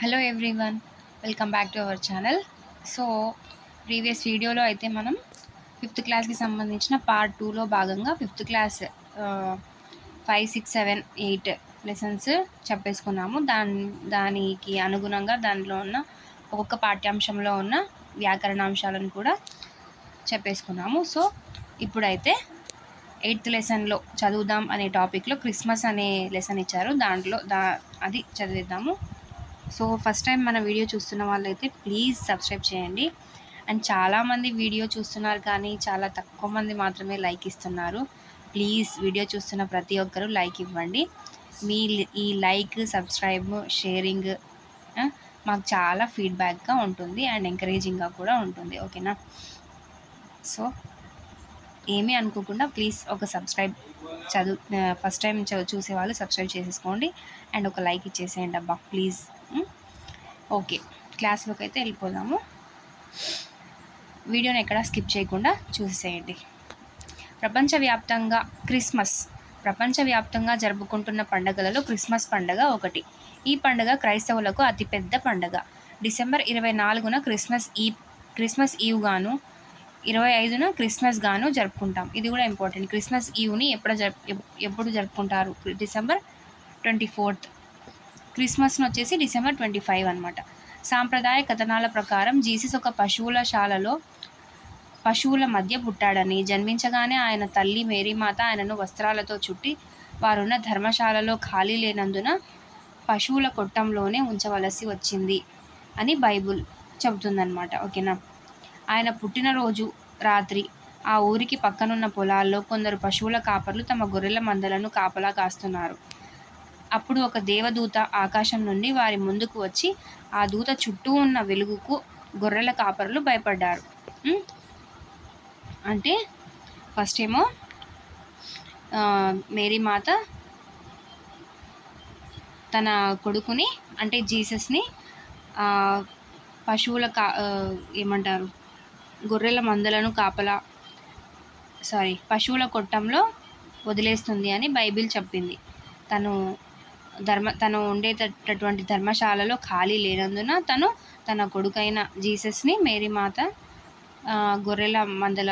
Hello everyone, welcome back to our channel. So previous వీడియోలో అయితే మనం ఫిఫ్త్ క్లాస్కి సంబంధించిన పార్ట్ 2లో భాగంగా ఫిఫ్త్ క్లాస్ 5, 6, 7, 8 లెసన్స్ చెప్పేసుకున్నాము. దానికి అనుగుణంగా దానిలో ఉన్న ఒక్కొక్క పాఠ్యాంశంలో ఉన్న వ్యాకరణాంశాలను కూడా చెప్పేసుకున్నాము. సో ఇప్పుడైతే 8th లెసన్లో చదువుదాం అనే టాపిక్లో క్రిస్మస్ అనే లెసన్ ఇచ్చారు. దాంట్లో అది చదివేద్దాము. సో ఫస్ట్ టైం మన వీడియో చూస్తున్న వాళ్ళైతే ప్లీజ్ సబ్స్క్రైబ్ చేయండి. అండ్ చాలామంది వీడియో చూస్తున్నారు కానీ చాలా తక్కువ మంది మాత్రమే లైక్ ఇస్తున్నారు. ప్లీజ్ వీడియో చూస్తున్న ప్రతి ఒక్కరూ లైక్ ఇవ్వండి. మీ ఈ లైక్, సబ్స్క్రైబ్, షేరింగ్ మాకు చాలా ఫీడ్బ్యాక్గా ఉంటుంది అండ్ ఎంకరేజింగ్గా కూడా ఉంటుంది. ఓకేనా? సో ఏమీ అనుకోకుండా ప్లీజ్ ఒక సబ్స్క్రైబ్ ఫస్ట్ టైం చూసే వాళ్ళు సబ్స్క్రైబ్ చేసేసుకోండి అండ్ ఒక లైక్ ఇచ్చేసేయండి అబ్బా ప్లీజ్. ఓకే, క్లాస్లోకి అయితే వెళ్ళిపోదాము. వీడియోని ఎక్కడా స్కిప్ చేయకుండా చూసేయండి. ప్రపంచవ్యాప్తంగా జరుపుకుంటున్న పండుగలలో క్రిస్మస్ పండుగ ఒకటి. ఈ పండుగ క్రైస్తవులకు అతిపెద్ద పండుగ. డిసెంబర్ 24న క్రిస్మస్ ఈవ్ గాను, 25న క్రిస్మస్ గాను జరుపుకుంటాం. ఇది కూడా ఇంపార్టెంట్. క్రిస్మస్ ఈవ్ని ఎప్పుడు జరుపుకుంటారు? December 24th. క్రిస్మస్ను వచ్చేసి డిసెంబర్ 25 అనమాట. సాంప్రదాయ కథనాల ప్రకారం జీసస్ ఒక పశువుల మధ్య పుట్టాడని, జన్మించగానే ఆయన తల్లి మేరీమాత ఆయనను వస్త్రాలతో చుట్టి వారున్న ధర్మశాలలో ఖాళీ లేనందున పశువుల కొట్టంలోనే ఉంచవలసి వచ్చింది అని బైబుల్ చెబుతుందన్నమాట. ఓకేనా? ఆయన పుట్టినరోజు రాత్రి ఆ ఊరికి పక్కనున్న పొలాల్లో కొందరు పశువుల కాపర్లు తమ గొర్రెల మందలను కాపలా కాస్తున్నారు. అప్పుడు ఒక దేవదూత ఆకాశం నుండి వారి ముందుకు వచ్చి ఆ దూత చుట్టూ ఉన్న వెలుగుకు గొర్రెల కాపరులు భయపడ్డారు. అంటే ఫస్ట్ ఏమో మేరీమాత తన కొడుకుని అంటే జీసస్ని పశువుల ఏమంటారు గొర్రెల మందలను పశువుల కొట్టంలో వదిలేస్తుంది అని బైబిల్ చెప్పింది. తను ఉండేటటువంటి ధర్మశాలలో ఖాళీ లేనందున తన కొడుకైన జీసస్ని మేరీమాత గొర్రెల మందల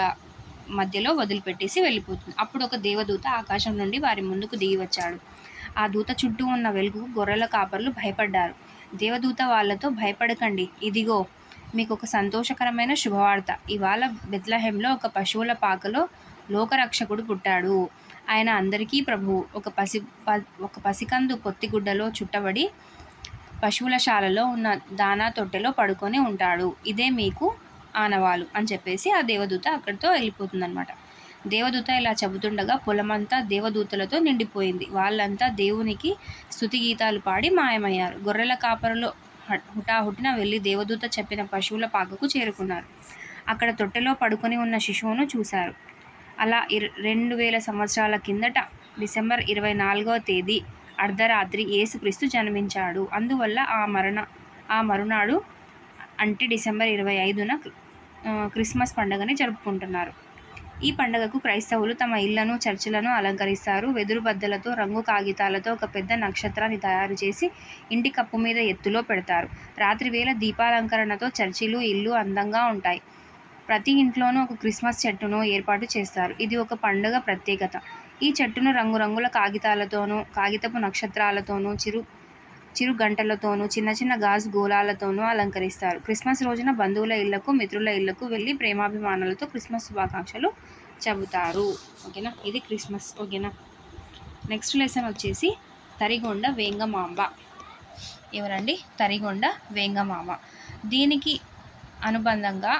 మధ్యలో వదిలిపెట్టేసి వెళ్ళిపోతుంది. అప్పుడు ఒక దేవదూత ఆకాశం నుండి వారి ముందుకు దిగి వచ్చాడు. ఆ దూత చుట్టూ ఉన్న వెలుగు గొర్రెల కాపర్లు భయపడ్డారు. దేవదూత వాళ్ళతో, భయపడకండి, ఇదిగో మీకు ఒక సంతోషకరమైన శుభవార్త. ఇవాళ బెత్లెహేంలో ఒక పశువుల పాకలో లోకరక్షకుడు పుట్టాడు. ఆయన అందరికీ ప్రభువు. ఒక పసికందు పొత్తిగుడ్డలో చుట్టబడి పశువుల శాలలో ఉన్న దానా తొట్టెలో పడుకొని ఉంటాడు. ఇదే మీకు ఆనవాలు అని చెప్పేసి ఆ దేవదూత అక్కడితో వెళ్ళిపోతుందన్నమాట. దేవదూత ఇలా చెబుతుండగా పొలమంతా దేవదూతలతో నిండిపోయింది. వాళ్ళంతా దేవునికి స్తుతి గీతాలు పాడి మాయమయ్యారు. గొర్రెల కాపరులు హుటాహుటిన వెళ్ళి దేవదూత చెప్పిన పశువుల పాకకు చేరుకున్నారు. అక్కడ తొట్టెలో పడుకొని ఉన్న శిశువును చూశారు. అలా 2000 సంవత్సరాల కిందట డిసెంబర్ 24వ తేదీ అర్ధరాత్రి యేసుక్రీస్తు జన్మించాడు. అందువల్ల ఆ మరునాడు అంటే డిసెంబర్ 25న క్రిస్మస్ పండుగని జరుపుకుంటున్నారు. ఈ పండుగకు క్రైస్తవులు తమ ఇళ్లను, చర్చిలను అలంకరిస్తారు. వెదురు బద్దలతో, రంగు కాగితాలతో ఒక పెద్ద నక్షత్రాన్ని తయారు చేసి ఇంటి కప్పు మీద ఎత్తులో పెడతారు. రాత్రివేళ దీపాలంకరణతో చర్చిలు, ఇల్లు అందంగా ఉంటాయి. ప్రతి ఇంట్లోనూ ఒక క్రిస్మస్ చెట్టును ఏర్పాటు చేస్తారు. ఇది ఒక పండుగ ప్రత్యేకత. ఈ చెట్టును రంగురంగుల కాగితాలతోనూ, కాగితపు నక్షత్రాలతోనూ, చిరు గంటలతోనూ, చిన్న చిన్న గాజు గోళాలతోనూ అలంకరిస్తారు. క్రిస్మస్ రోజున బంధువుల ఇళ్లకు, మిత్రుల ఇళ్లకు వెళ్ళి ప్రేమాభిమానాలతో క్రిస్మస్ శుభాకాంక్షలు చెబుతారు. ఓకేనా? ఇది క్రిస్మస్. ఓకేనా? నెక్స్ట్ లెసన్ వచ్చేసి తరిగొండ వేంగమాంబ. ఎవరండి? తరిగొండ వేంగమాంబ. దీనికి అనుబంధంగా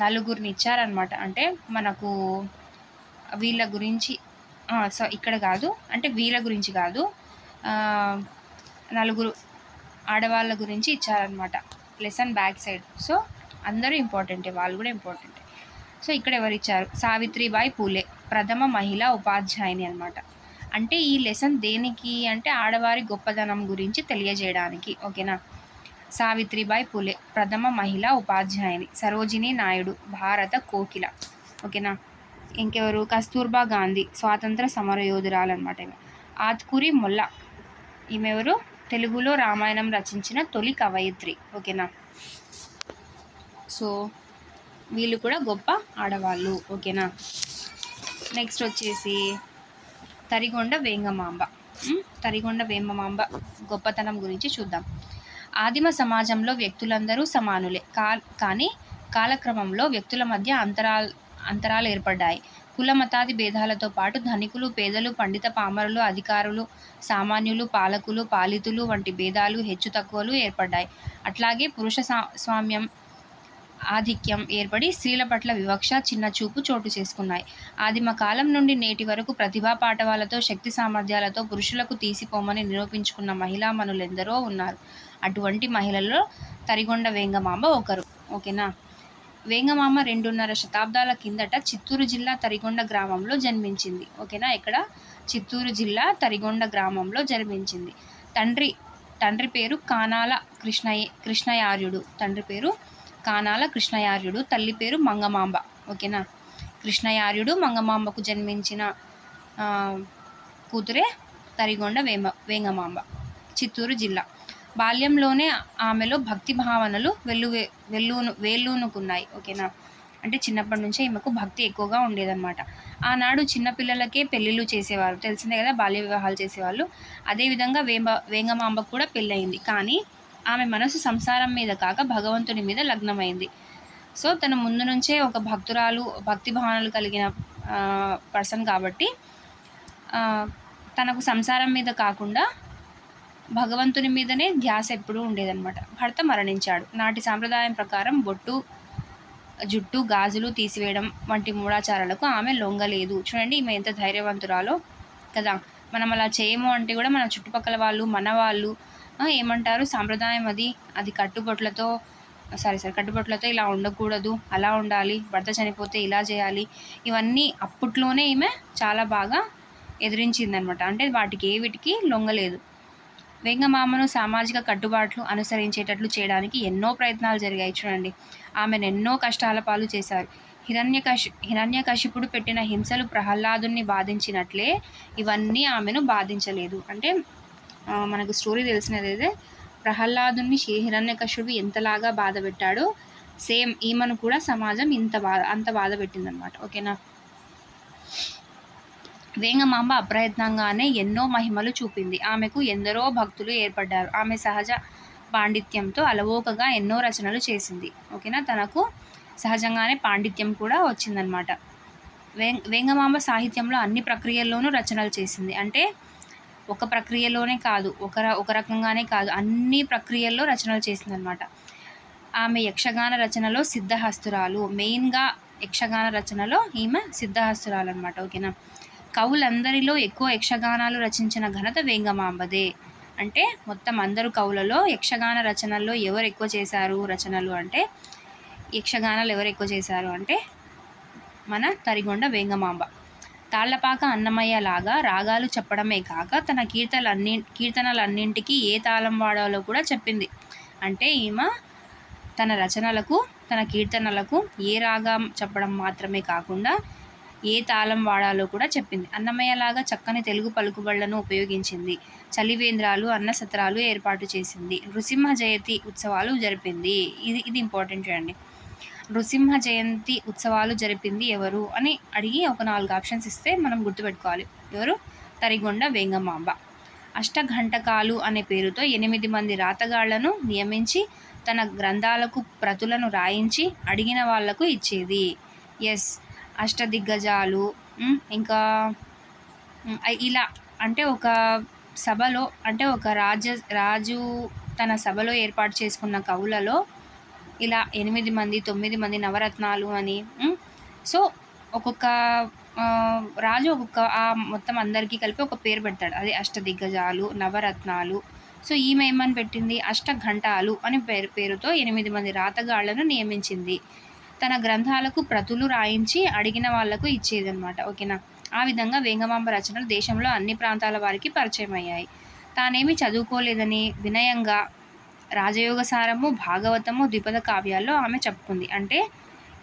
నలుగురిని ఇచ్చారనమాట. అంటే మనకు వీళ్ళ గురించి ఇక్కడ కాదు, అంటే వీళ్ళ గురించి కాదు, నలుగురు ఆడవాళ్ళ గురించి ఇచ్చారనమాట లెసన్ బ్యాక్ సైడ్. సో అందరూ ఇంపార్టెంటే, వాళ్ళు కూడా ఇంపార్టెంటే. సో ఇక్కడ ఎవరు ఇచ్చారు? సావిత్రిబాయి పూలే, ప్రథమ మహిళా ఉపాధ్యాయుని అనమాట. అంటే ఈ లెసన్ దేనికి అంటే ఆడవారి గొప్పదనం గురించి తెలియజేయడానికి. ఓకేనా? సావిత్రిబాయి పూలే, ప్రథమ మహిళా ఉపాధ్యాయుని. సరోజినీ నాయుడు, భారత కోకిల. ఓకేనా? ఇంకెవరు? కస్తూర్బా గాంధీ, స్వాతంత్ర సమరయోధురాలన్నమాట. ఆత్కూరి మొల్ల, ఈమెవరు? తెలుగులో రామాయణం రచించిన తొలి కవయిత్రి. ఓకేనా. సో వీళ్ళు కూడా గొప్ప ఆడవాళ్ళు. ఓకేనా. నెక్స్ట్ వచ్చేసి తరిగొండ వేంగమాంబ. తరిగొండ వేంగమాంబ గొప్పతనం గురించి చూద్దాం. ఆదిమ సమాజంలో వ్యక్తులందరూ సమానులే. కానీ కాలక్రమంలో వ్యక్తుల మధ్య అంతరాలు ఏర్పడ్డాయి. కుల మతాది భేదాలతో పాటు ధనికులు, పేదలు, పండిత పామరులు, అధికారులు, సామాన్యులు, పాలకులు, పాలితులు వంటి భేదాలు, హెచ్చు తక్కువలు ఏర్పడ్డాయి. అట్లాగే పురుష స్వామ్యం, ఆధిక్యం ఏర్పడి స్త్రీల పట్ల వివక్ష, చిన్న చూపు చోటు చేసుకున్నాయి. ఆదిమ కాలం నుండి నేటి వరకు ప్రతిభా పాటవాలతో, శక్తి సామర్థ్యాలతో పురుషులకు తీసిపోమని నిరూపించుకున్న మహిళామణులెందరో ఉన్నారు. అటువంటి మహిళల్లో తరిగొండ వేంగమాంబ ఒకరు. ఓకేనా. వేంగమాంబ 2.5 శతాబ్దాల కిందట చిత్తూరు జిల్లా తరిగొండ గ్రామంలో జన్మించింది. ఓకేనా. ఇక్కడ చిత్తూరు జిల్లా తరిగొండ గ్రామంలో జన్మించింది. తండ్రి పేరు కానాల కృష్ణయార్యుడు. తండ్రి పేరు కానాల కృష్ణయార్యుడు. తల్లి పేరు మంగమాంబ. ఓకేనా. కృష్ణయార్యుడు మంగమాంబకు జన్మించిన కూతురే తరిగొండ వేంగమాంబ. చిత్తూరు జిల్లా. బాల్యంలోనే ఆమెలో భక్తి భావనలు వేళ్ళూనుకున్నాయి. ఓకేనా. అంటే చిన్నప్పటి నుంచే ఈమెకు భక్తి ఎక్కువగా ఉండేదన్నమాట. ఆనాడు చిన్నపిల్లలకే పెళ్ళిళ్ళు చేసేవారు, తెలిసిందే కదా, బాల్య వివాహాలు చేసేవాళ్ళు. అదేవిధంగా వేంగమాంబకు కూడా పెళ్ళయింది. కానీ ఆమె మనసు సంసారం మీద కాక భగవంతుని మీద లగ్నమైంది. సో తను ముందు నుంచే ఒక భక్తి భావనలు కలిగిన పర్సన్ కాబట్టి తనకు సంసారం మీద కాకుండా భగవంతుని మీదనే ధ్యాస ఎప్పుడూ ఉండేదన్నమాట. భర్త మరణించాడు. నాటి సాంప్రదాయం ప్రకారం బొట్టు, జుట్టు, గాజులు తీసివేయడం వంటి మూఢాచారాలకు ఆమె లొంగలేదు. చూడండి ఈమె ఎంత ధైర్యవంతురాలో కదా. మనం అలా చేయము అంటే కూడా మన చుట్టుపక్కల వాళ్ళు, మన వాళ్ళు ఏమంటారు, సాంప్రదాయం అది కట్టుబొట్లతో ఇలా ఉండకూడదు, అలా ఉండాలి, భర్త చనిపోతే ఇలా చేయాలి, ఇవన్నీ అప్పట్లోనే ఈమె చాలా బాగా ఎదిరించిందనమాట. అంటే వీటికి లొంగలేదు. వేంగమాంబను సామాజిక కట్టుబాట్లు అనుసరించేటట్లు చేయడానికి ఎన్నో ప్రయత్నాలు జరిగాయి. చూడండి ఆమెను ఎన్నో కష్టాల పాలు చేశారు. హిరణ్యకశిపుడు పెట్టిన హింసలు ప్రహ్లాదుని బాధించినట్లే ఇవన్నీ ఆమెను బాధించలేదు. అంటే మనకు స్టోరీ తెలిసినదైతే ప్రహ్లాదుని హిరణ్యకశిపుడు ఎంతలాగా బాధ పెట్టాడో సేమ్ ఈమెను కూడా సమాజం అంత బాధ పెట్టిందనమాట. ఓకేనా. వేంగమాంబ అప్రయత్నంగానే ఎన్నో మహిమలు చూపింది. ఆమెకు ఎందరో భక్తులు ఏర్పడ్డారు. ఆమె సహజ పాండిత్యంతో అలవోకగా ఎన్నో రచనలు చేసింది. ఓకేనా. తనకు సహజంగానే పాండిత్యం కూడా వచ్చిందనమాట. వేంగమాంబ సాహిత్యంలో అన్ని ప్రక్రియల్లోనూ రచనలు చేసింది. అంటే ఒక ప్రక్రియలోనే కాదు, ఒక రకంగానే కాదు, అన్ని ప్రక్రియల్లో రచనలు చేసిందనమాట. ఆమె యక్షగాన రచనలో సిద్ధహస్తురాలు. మెయిన్గా యక్షగాన రచనలో ఈమె సిద్ధహస్తురాలు అనమాట. ఓకేనా. కవులందరిలో ఎక్కువ యక్షగానాలు రచించిన ఘనత వేంగమాంబదే. అంటే మొత్తం అందరు కవులలో యక్షగాన రచనల్లో ఎవరు ఎక్కువ చేశారు రచనలు అంటే, యక్షగానాలు ఎవరు ఎక్కువ చేశారు అంటే మన తరిగొండ వేంగమాంబ. తాళ్లపాక అన్నమయ్య లాగా రాగాలు చెప్పడమే కాక తన కీర్తనలన్నింటికీ ఏ తాళం వాడాలో కూడా చెప్పింది. అంటే ఈమె తన రచనలకు, తన కీర్తనలకు ఏ రాగం చెప్పడం మాత్రమే కాకుండా ఏ తాళం వాడాలో కూడా చెప్పింది. అన్నమయ్యలాగా చక్కని తెలుగు పలుకుబళ్లను ఉపయోగించింది. చలివేంద్రాలు, అన్నసత్రాలు ఏర్పాటు చేసింది. నృసింహ జయంతి ఉత్సవాలు జరిపింది. ఇది ఇంపార్టెంట్ చూడండి. నృసింహ జయంతి ఉత్సవాలు జరిపింది ఎవరు అని అడిగి ఒక 4 ఆప్షన్స్ ఇస్తే మనం గుర్తుపెట్టుకోవాలి. ఎవరు? తరిగొండ వేంగమాంబ. అష్టఘంటకాలు అనే పేరుతో 8 మంది రాతగాళ్లను నియమించి తన గ్రంథాలకు ప్రతులను రాయించి అడిగిన వాళ్లకు ఇచ్చేది. ఎస్, అష్టదిగ్గజాలు. ఇంకా ఇలా అంటే ఒక సభలో, అంటే ఒక రాజు తన సభలో ఏర్పాటు చేసుకున్న కవులలో ఇలా 8 మంది, 9 మంది నవరత్నాలు అని. సో ఒక్కొక్క రాజు మొత్తం అందరికీ కలిపి ఒక పేరు పెడతాడు. అదే అష్టదిగ్గజాలు, నవరత్నాలు. సో ఈమె ఏమని పెట్టింది? అష్టఘంటాలు అని పేరుతో 8 మంది రాతగాళ్లను నియమించింది. తన గ్రంథాలకు ప్రతులు రాయించి అడిగిన వాళ్లకు ఇచ్చేదన్నమాట. ఓకేనా. ఆ విధంగా వేంగమాంబ రచనలు దేశంలో అన్ని ప్రాంతాల వారికి పరిచయం అయ్యాయి. తానేమి చదువుకోలేదని వినయంగా రాజయోగసారము, భాగవతము, ద్విపద కావ్యాల్లో ఆమె చెప్పుకుంది. అంటే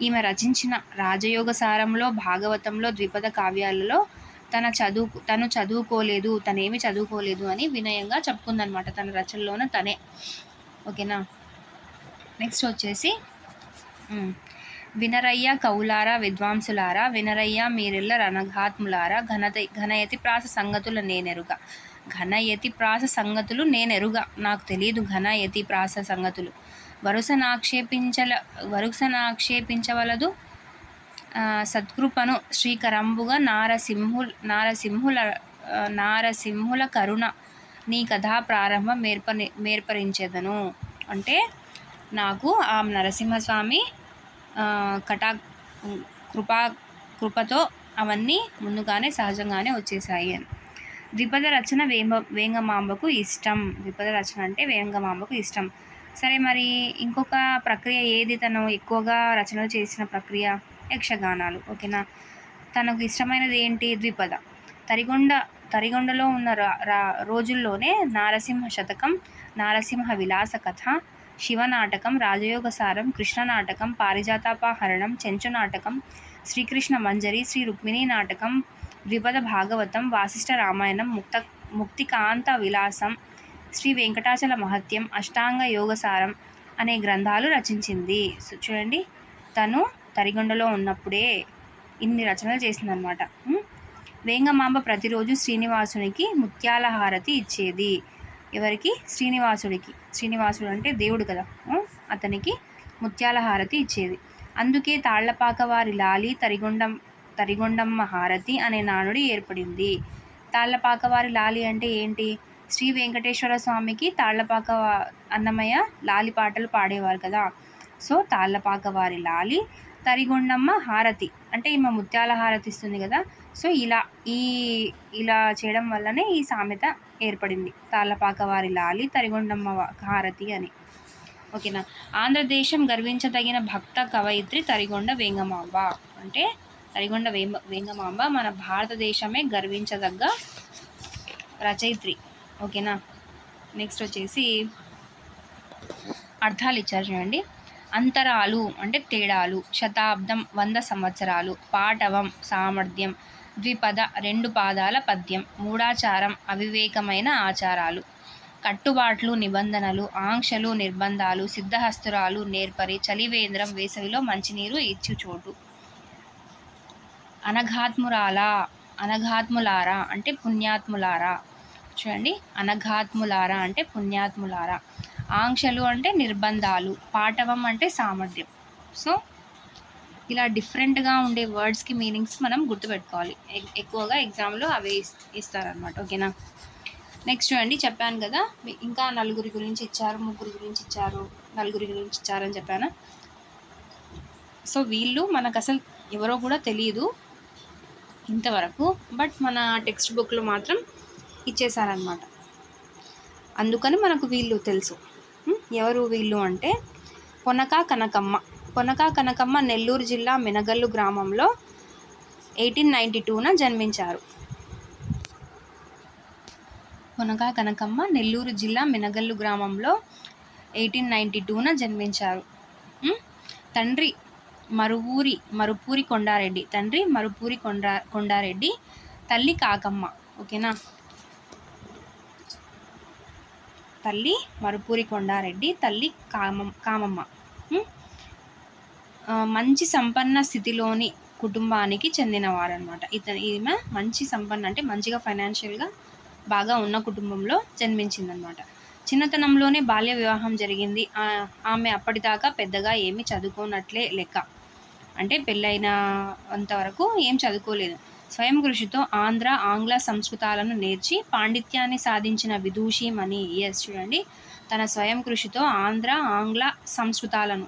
ఈమె రచించిన రాజయోగసారంలో, భాగవతంలో, ద్విపద కావ్యాలలో తను చదువుకోలేదు, తనేమి చదువుకోలేదు అని వినయంగా చెప్పుకుందనమాట తన రచనలోన తనే. ఓకేనా. నెక్స్ట్ వచ్చేసి వినరయ్య కవులారా విద్వాంసులారా, వినరయ్య మీరిల్ల రణఘాత్ములారా, ఘనయతి ప్రాస సంగతుల నేనెరుగా. ఘనయతి ప్రాస సంగతులు నేనెరుగా, నాకు తెలియదు ఘనయతి ప్రాస సంగతులు. వరుసనాక్షేపించవలదు సత్కృపను శ్రీకరంబుగా నారసింహుల కరుణ నీ కథా ప్రారంభం మేర్పరించెదను. అంటే నాకు ఆ నరసింహస్వామి కృపతో అవన్నీ ముందుగానే సహజంగానే వచ్చేసాయి అని. ద్విపద రచన వేంగమాంబకు ఇష్టం. ద్విపద రచన అంటే వేంగమాంబకు ఇష్టం. సరే, మరి ఇంకొక ప్రక్రియ ఏది తను ఎక్కువగా రచనలు చేసిన ప్రక్రియ? యక్షగానాలు. ఓకేనా. తనకు ఇష్టమైనది ఏంటి? ద్విపద. తరిగొండలో ఉన్న రోజుల్లోనే నారసింహ శతకం, నారసింహ విలాస కథ, శివనాటకం, రాజయోగసారం, కృష్ణ నాటకం, పారిజాతాపహరణం, చెంచు నాటకం, శ్రీకృష్ణ మంజరి, శ్రీ రుక్మిణీ నాటకం, ద్విపద భాగవతం, వాసిష్ఠ రామాయణం, ముక్తికాంత విలాసం, శ్రీ వెంకటాచల మహత్యం, అష్టాంగ యోగసారం అనే గ్రంథాలు రచించింది. చూడండి, తను తరిగొండలో ఉన్నప్పుడే ఇన్ని రచనలు చేసిందనమాట. వేంగమాంబ ప్రతిరోజు శ్రీనివాసునికి ముత్యాల హారతి ఇచ్చేది. ఎవరికి? శ్రీనివాసుడికి. శ్రీనివాసుడు అంటే దేవుడు కదా, అతనికి ముత్యాల హారతి ఇచ్చేది. అందుకే తాళ్లపాక వారి లాలి తరిగొండమ్మ హారతి అనే నానుడి ఏర్పడింది. తాళ్లపాక వారి లాలి అంటే ఏంటి? శ్రీ వెంకటేశ్వర స్వామికి తాళ్లపాక అన్నమయ్య లాలి పాటలు పాడేవారు కదా. సో తాళ్లపాక వారి లాలి, తరిగొండమ్మ హారతి అంటే ఈమె ముత్యాల హారతి ఇస్తుంది కదా. సో ఇలా చేయడం వల్లనే ఈ సామెత ఏర్పడింది, తాళ్లపాక వారి లాలి తరిగొండమ్మ హారతి అని. ఓకేనా. ఆంధ్రదేశం గర్వించదగిన భక్త కవయిత్రి తరిగొండ వేంగమాంబ. అంటే తరిగొండ వేంగమాంబ మన భారతదేశమే గర్వించదగ్గ రచయిత్రి. ఓకేనా. నెక్స్ట్ వచ్చేసి అర్థాలు ఇచ్చారు చూడండి. అంతరాలు అంటే తేడాలు, శతాబ్దం 100 సంవత్సరాలు, పాటవం సామర్థ్యం, ద్విపద 2 పాదాల పద్యం, మూఢాచారం అవివేకమైన ఆచారాలు, కట్టుబాట్లు నిబంధనలు, ఆంక్షలు నిర్బంధాలు, సిద్ధహస్తురాలు నేర్పరి, చలివేంద్రం వేసవిలో మంచినీరు ఇచ్చు చోటు, అనఘాత్ములారా అంటే పుణ్యాత్ములారా. చూడండి, అనఘాత్ములారా అంటే పుణ్యాత్ములారా. ఆంక్షలు అంటే నిర్బంధాలు, పాటవం అంటే సామర్థ్యం. సో ఇలా డిఫరెంట్గా ఉండే వర్డ్స్కి మీనింగ్స్ మనం గుర్తుపెట్టుకోవాలి. ఎక్కువగా ఎగ్జామ్లో అవే ఇస్తారనమాట. ఓకేనా. నెక్స్ట్ చూడండి, చెప్పాను కదా ఇంకా నలుగురి గురించి ఇచ్చారు, ముగ్గురు గురించి ఇచ్చారు, నలుగురి గురించి ఇచ్చారని చెప్పాను. సో వీళ్ళు మనకు అసలు ఎవరో కూడా తెలియదు ఇంతవరకు, బట్ మన టెక్స్ట్ బుక్లో మాత్రం ఇచ్చేసారనమాట. అందుకని మనకు వీళ్ళు తెలుసు. ఎవరు వీళ్ళు అంటే పొనక కనకమ్మ నెల్లూరు జిల్లా మినగల్లు గ్రామంలో 1892న జన్మించారు. పొనక కనకమ్మ నెల్లూరు జిల్లా మినగల్లు గ్రామంలో 1892న జన్మించారు. తండ్రి మరుపూరి కొండారెడ్డి, తల్లి కాకమ్మ. ఓకేనా. తల్లి మరుపూరి కొండారెడ్డి, తల్లి కామమ్మ. మంచి సంపన్న స్థితిలోని కుటుంబానికి చెందినవారు అనమాట. ఈమె మంచి సంపన్న అంటే మంచిగా ఫైనాన్షియల్గా బాగా ఉన్న కుటుంబంలో జన్మించిందనమాట. చిన్నతనంలోనే బాల్య వివాహం జరిగింది. ఆమె అప్పటిదాకా పెద్దగా ఏమీ చదువుకోనట్లే లెక్క. అంటే పెళ్ళైన అంతవరకు ఏం చదువుకోలేదు. స్వయం కృషితో ఆంగ్ల సంస్కృతాలను నేర్చి పాండిత్యాన్ని సాధించిన విదూషిమణి. చూడండి, తన స్వయం కృషితో ఆంగ్ల సంస్కృతాలను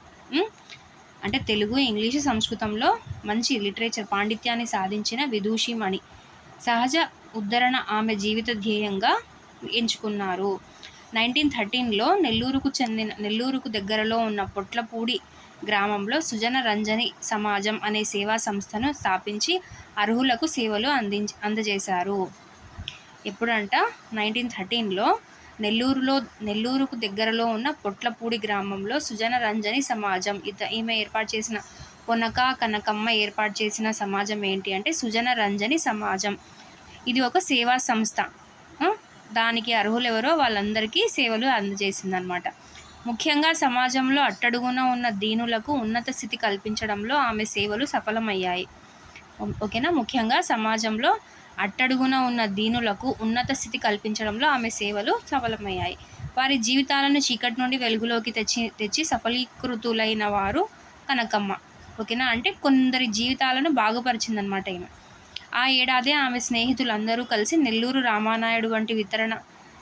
అంటే తెలుగు, ఇంగ్లీషు, సంస్కృతంలో మంచి లిటరేచర్ పాండిత్యాన్ని సాధించిన విదూషిమణి. సహజ ఉద్ధరణ ఆమె జీవిత ధ్యేయంగా ఎంచుకున్నారు. 1913లో నెల్లూరుకు దగ్గరలో ఉన్న పొట్లపూడి గ్రామంలో సుజన రంజని సమాజం అనే సేవా సంస్థను స్థాపించి అర్హులకు సేవలు అందజేశారు. ఎప్పుడంట? 1913లో నెల్లూరుకు దగ్గరలో ఉన్న పొట్లపూడి గ్రామంలో సుజన రంజని సమాజం, ఈమె ఏర్పాటు చేసిన పొనక కనకమ్మ ఏర్పాటు చేసిన సమాజం ఏంటి అంటే సుజన రంజని సమాజం. ఇది ఒక సేవా సంస్థ. ఆ, దానికి అర్హులు ఎవరో వాళ్ళందరికీ సేవలు అందజేసిందనమాట. ముఖ్యంగా సమాజంలో అట్టడుగున ఉన్న దీనులకు ఉన్నత స్థితి కల్పించడంలో ఆమె సేవలు సఫలమయ్యాయి. ఓకేనా. ముఖ్యంగా సమాజంలో అట్టడుగున ఉన్న దీనులకు ఉన్నత స్థితి కల్పించడంలో ఆమె సేవలు సఫలమయ్యాయి. వారి జీవితాలను చీకటి నుండి వెలుగులోకి తెచ్చి సఫలీకృతులైన వారు కనకమ్మ. ఓకేనా. అంటే కొందరి జీవితాలను బాగుపరిచిందనమాట ఈమె. ఆ ఏడాదే ఆమె స్నేహితులందరూ కలిసి నెల్లూరు రామానాయుడు వంటి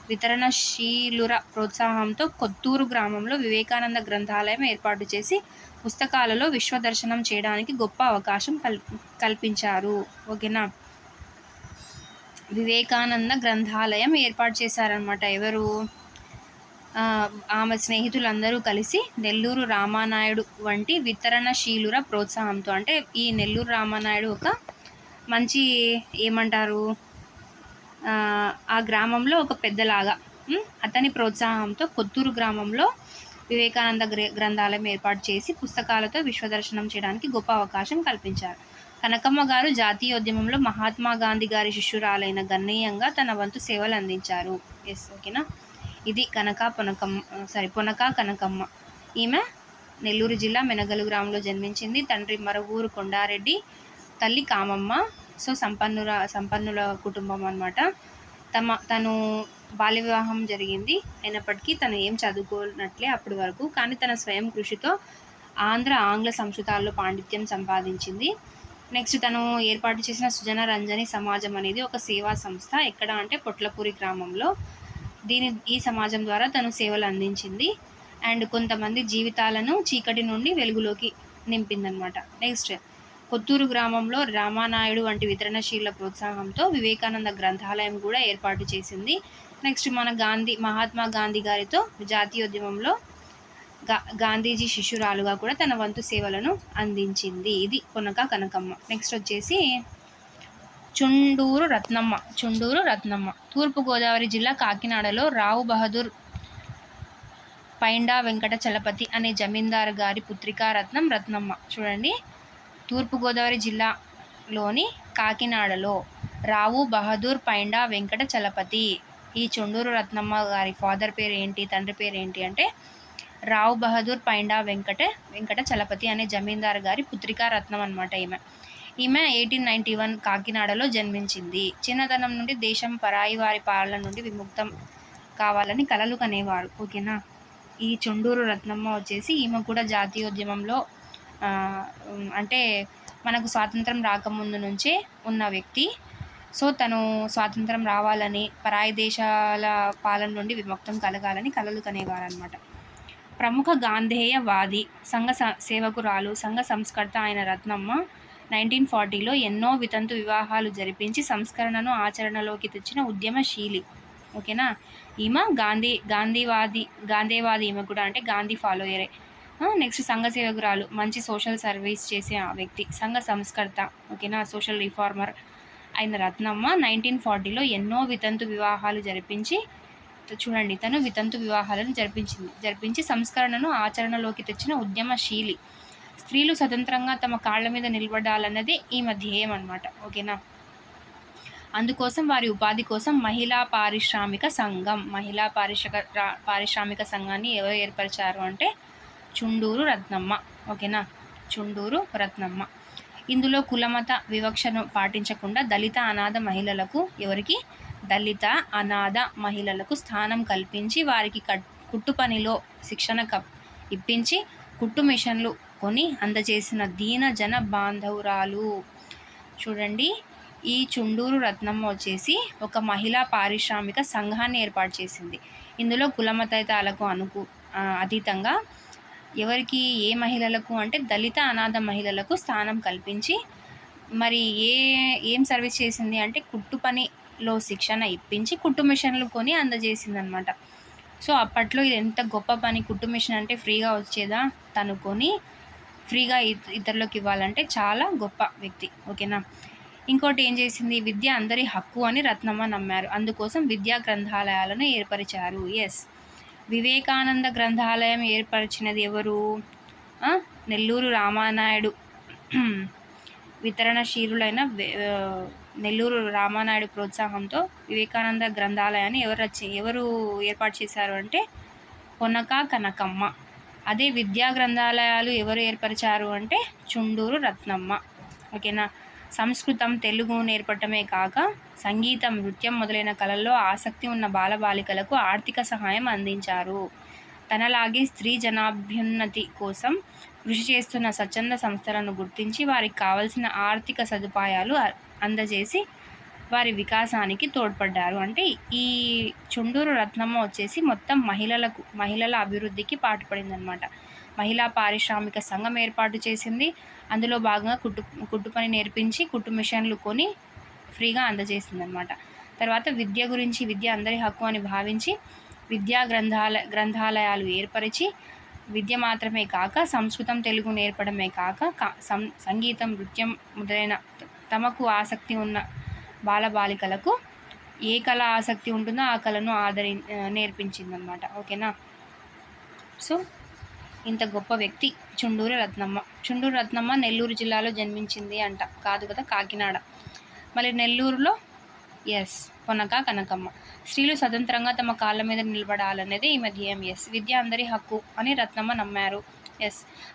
వితరణశీలుర ప్రోత్సాహంతో కొత్తూరు గ్రామంలో వివేకానంద గ్రంథాలయం ఏర్పాటు చేసి పుస్తకాలలో విశ్వదర్శనం చేయడానికి గొప్ప అవకాశం కల్పించారు. ఓకేనా. వివేకానంద గ్రంథాలయం ఏర్పాటు చేశారనమాట. ఎవరు? ఆమె స్నేహితులందరూ కలిసి నెల్లూరు రామానాయుడు వంటి వితరణశీలుర ప్రోత్సాహంతో, అంటే ఈ నెల్లూరు రామానాయుడు ఒక మంచి ఏమంటారు, ఆ గ్రామంలో ఒక పెద్దలాగా, అతని ప్రోత్సాహంతో కొత్తూరు గ్రామంలో వివేకానంద గ్రంథాలయం ఏర్పాటు చేసి పుస్తకాలతో విశ్వదర్శనం చేయడానికి గొప్ప అవకాశం కల్పించారు. కనకమ్మ గారు జాతీయోద్యమంలో మహాత్మా గాంధీ గారి శిష్యురాలైన గణనీయంగా తన వంతు సేవలు అందించారు. ఎస్, ఓకేనా. ఇది పొనక కనకమ్మ. ఈమె నెల్లూరు జిల్లా మెనగలు గ్రామంలో జన్మించింది. తండ్రి మరవూరు కొండారెడ్డి, తల్లి కామమ్మ. సో సంపన్నుల కుటుంబం అన్నమాట. తను బాల్య వివాహం జరిగింది. అయినప్పటికీ తను ఏం చదువుకోనట్లే అప్పటి వరకు. కానీ తన స్వయం కృషితో ఆంగ్ల సంస్కృతాల్లో పాండిత్యం సంపాదించింది. నెక్స్ట్ తను ఏర్పాటు చేసిన సుజన రంజని సమాజం అనేది ఒక సేవా సంస్థ. ఎక్కడ అంటే పొట్లపూరి గ్రామంలో. ఈ సమాజం ద్వారా తను సేవలు అందించింది. అండ్ కొంతమంది జీవితాలను చీకటి నుండి వెలుగులోకి నింపిందనమాట. నెక్స్ట్ కొత్తూరు గ్రామంలో రామానాయుడు వంటి వితరణశీల ప్రోత్సాహంతో వివేకానంద గ్రంథాలయం కూడా ఏర్పాటు చేసింది. నెక్స్ట్ మహాత్మా గాంధీ గారితో జాతీయోద్యమంలో గాంధీజీ శిష్యురాలుగా కూడా తన వంతు సేవలను అందించింది. ఇది పొనక కనకమ్మ. నెక్స్ట్ వచ్చేసి చుండూరు రత్నమ్మ. తూర్పుగోదావరి జిల్లా కాకినాడలో రావు బహదూర్ పైండా వెంకట చలపతి అనే జమీందారు గారి పుత్రికా రత్నమ్మ. చూడండి, తూర్పుగోదావరి జిల్లాలోని కాకినాడలో రావు బహదూర్ పైండా వెంకట చలపతి. ఈ చుండూరు రత్నమ్మ గారి ఫాదర్ పేరు ఏంటి, తండ్రి పేరు ఏంటి అంటే రావు బహదూర్ పైండా వెంకట చలపతి అనే జమీందారు గారి పుత్రికా రత్నం అనమాట. ఈమె 1891 కాకినాడలో జన్మించింది. చిన్నతనం నుండి దేశం పరాయి వారి పాలన నుండి విముక్తం కావాలని కలలు కనేవారు. ఓకేనా. ఈ చుండూరు రత్నమ్మ వచ్చేసి ఈమె కూడా జాతీయోద్యమంలో అంటే మనకు స్వాతంత్రం రాకముందు నుంచే ఉన్న వ్యక్తి. సో తను స్వాతంత్రం రావాలని, పరాయి దేశాల పాలన నుండి విముక్తం కలగాలని కలలు కనేవారు అనమాట. ప్రముఖ గాంధేయవాది, సంఘ సేవకురాలు, సంఘ సంస్కర్త అయిన రత్నమ్మ 1940లో ఎన్నో వితంతు వివాహాలు జరిపించి సంస్కరణను ఆచరణలోకి తెచ్చిన ఉద్యమశీలి. ఓకేనా. ఈమె గాంధేవాది ఈమె కూడా, అంటే గాంధీ ఫాలోయరే. నెక్స్ట్ సంఘ సేవకురాలు, మంచి సోషల్ సర్వీస్ చేసే వ్యక్తి, సంఘ సంస్కర్త. ఓకేనా, సోషల్ రిఫార్మర్ అయిన రత్నమ్మ 1940లో ఎన్నో వితంతు వివాహాలు జరిపించి, చూడండి, తను వితంతు వివాహాలను జరిపించి సంస్కరణను ఆచరణలోకి తెచ్చిన ఉద్యమశీలి. స్త్రీలు స్వతంత్రంగా తమ కాళ్ళ మీద నిలబడాలన్నదే ఈమె ధ్యేయం అన్నమాట. ఓకేనా. అందుకోసం వారి ఉపాధి కోసం మహిళా పారిశ్రామిక సంఘాన్ని ఎవరు ఏర్పరిచారు అంటే చుండూరు రత్నమ్మ. ఓకేనా, చుండూరు రత్నమ్మ. ఇందులో కులమత వివక్షను పాటించకుండా దళిత అనాథ మహిళలకు స్థానం కల్పించి వారికి కుట్టు పనిలో శిక్షణ ఇప్పించి కుట్టు మిషన్లు కొని అందజేసిన దీన జన బాంధవురాలు. చూడండి, ఈ చుండూరు రత్నమ్మ వచ్చేసి ఒక మహిళా పారిశ్రామిక సంఘాన్ని ఏర్పాటు చేసింది. ఇందులో కులమతాలకు అతీతంగా ఎవరికి, ఏ మహిళలకు అంటే దళిత అనాథ మహిళలకు స్థానం కల్పించి, మరి ఏం సర్వీస్ చేసింది అంటే కుట్టు పనిలో శిక్షణ ఇప్పించి కుట్టు మిషన్లు కొని అందజేసింది అనమాట. సో అప్పట్లో ఇది ఎంత గొప్ప పని, కుట్టు మిషన్ అంటే ఫ్రీగా వచ్చేదా, తను కొని ఫ్రీగా ఇతరులకు ఇవ్వాలంటే చాలా గొప్ప వ్యక్తి. ఓకేనా. ఇంకోటి ఏం చేసింది, విద్య అందరి హక్కు అని రత్నమ్మ నమ్మారు. అందుకోసం విద్యా గ్రంథాలయాలను ఏర్పరిచారు. ఎస్, వివేకానంద గ్రంథాలయం ఏర్పరిచినది ఎవరు? నెల్లూరు రామానాయుడు వితరణశీలులైన నెల్లూరు రామానాయుడు ప్రోత్సాహంతో వివేకానంద గ్రంథాలయాన్ని ఎవరు ఏర్పాటు చేశారు అంటే పొనక కనకమ్మ. అదే విద్యా గ్రంథాలయాలు ఎవరు ఏర్పరిచారు అంటే చుండూరు రత్నమ్మ. ఓకేనా. సంస్కృతం, తెలుగు నేర్పడమే కాక సంగీతం, నృత్యం మొదలైన కళల్లో ఆసక్తి ఉన్న బాలబాలికలకు ఆర్థిక సహాయం అందించారు. తనలాగే స్త్రీ జనాభ్యున్నతి కోసం కృషి చేస్తున్న స్వచ్ఛంద సంస్థలను గుర్తించి వారికి కావలసిన ఆర్థిక సదుపాయాలు అందజేసి వారి వికాసానికి తోడ్పడ్డారు. అంటే ఈ చుండూరు రత్నమ్మ వచ్చేసి మొత్తం మహిళల అభివృద్ధికి పాటుపడిందనమాట. మహిళా పారిశ్రామిక సంఘం ఏర్పాటు చేసింది. అందులో భాగంగా కుట్టు పని నేర్పించి కుట్టు మిషన్లు కొని ఫ్రీగా అందజేసిందనమాట. తర్వాత విద్య అందరి హక్కు అని భావించి విద్యా గ్రంథాలయాలు ఏర్పరిచి విద్య మాత్రమే కాక సంస్కృతం, తెలుగు నేర్పడమే కాక సంగీతం, నృత్యం మొదలైన తమకు ఆసక్తి ఉన్న బాలబాలికలకు ఏ కళ ఆసక్తి ఉంటుందో ఆ కళను నేర్పించిందనమాట. ఓకేనా. సో ఇంత గొప్ప వ్యక్తి చుండూరు రత్నమ్మ. చుండూరు రత్నమ్మ నెల్లూరు జిల్లాలో జన్మించింది అంట, కాదు కదా, కాకినాడ. మళ్ళీ నెల్లూరులో పొనక కనకమ్మ. స్త్రీలు స్వతంత్రంగా తమ కాళ్ళ మీద నిలబడాలనేది ఈమె ధ్యేయం. విద్య అందరి హక్కు అని రత్నమ్మ నమ్మారు.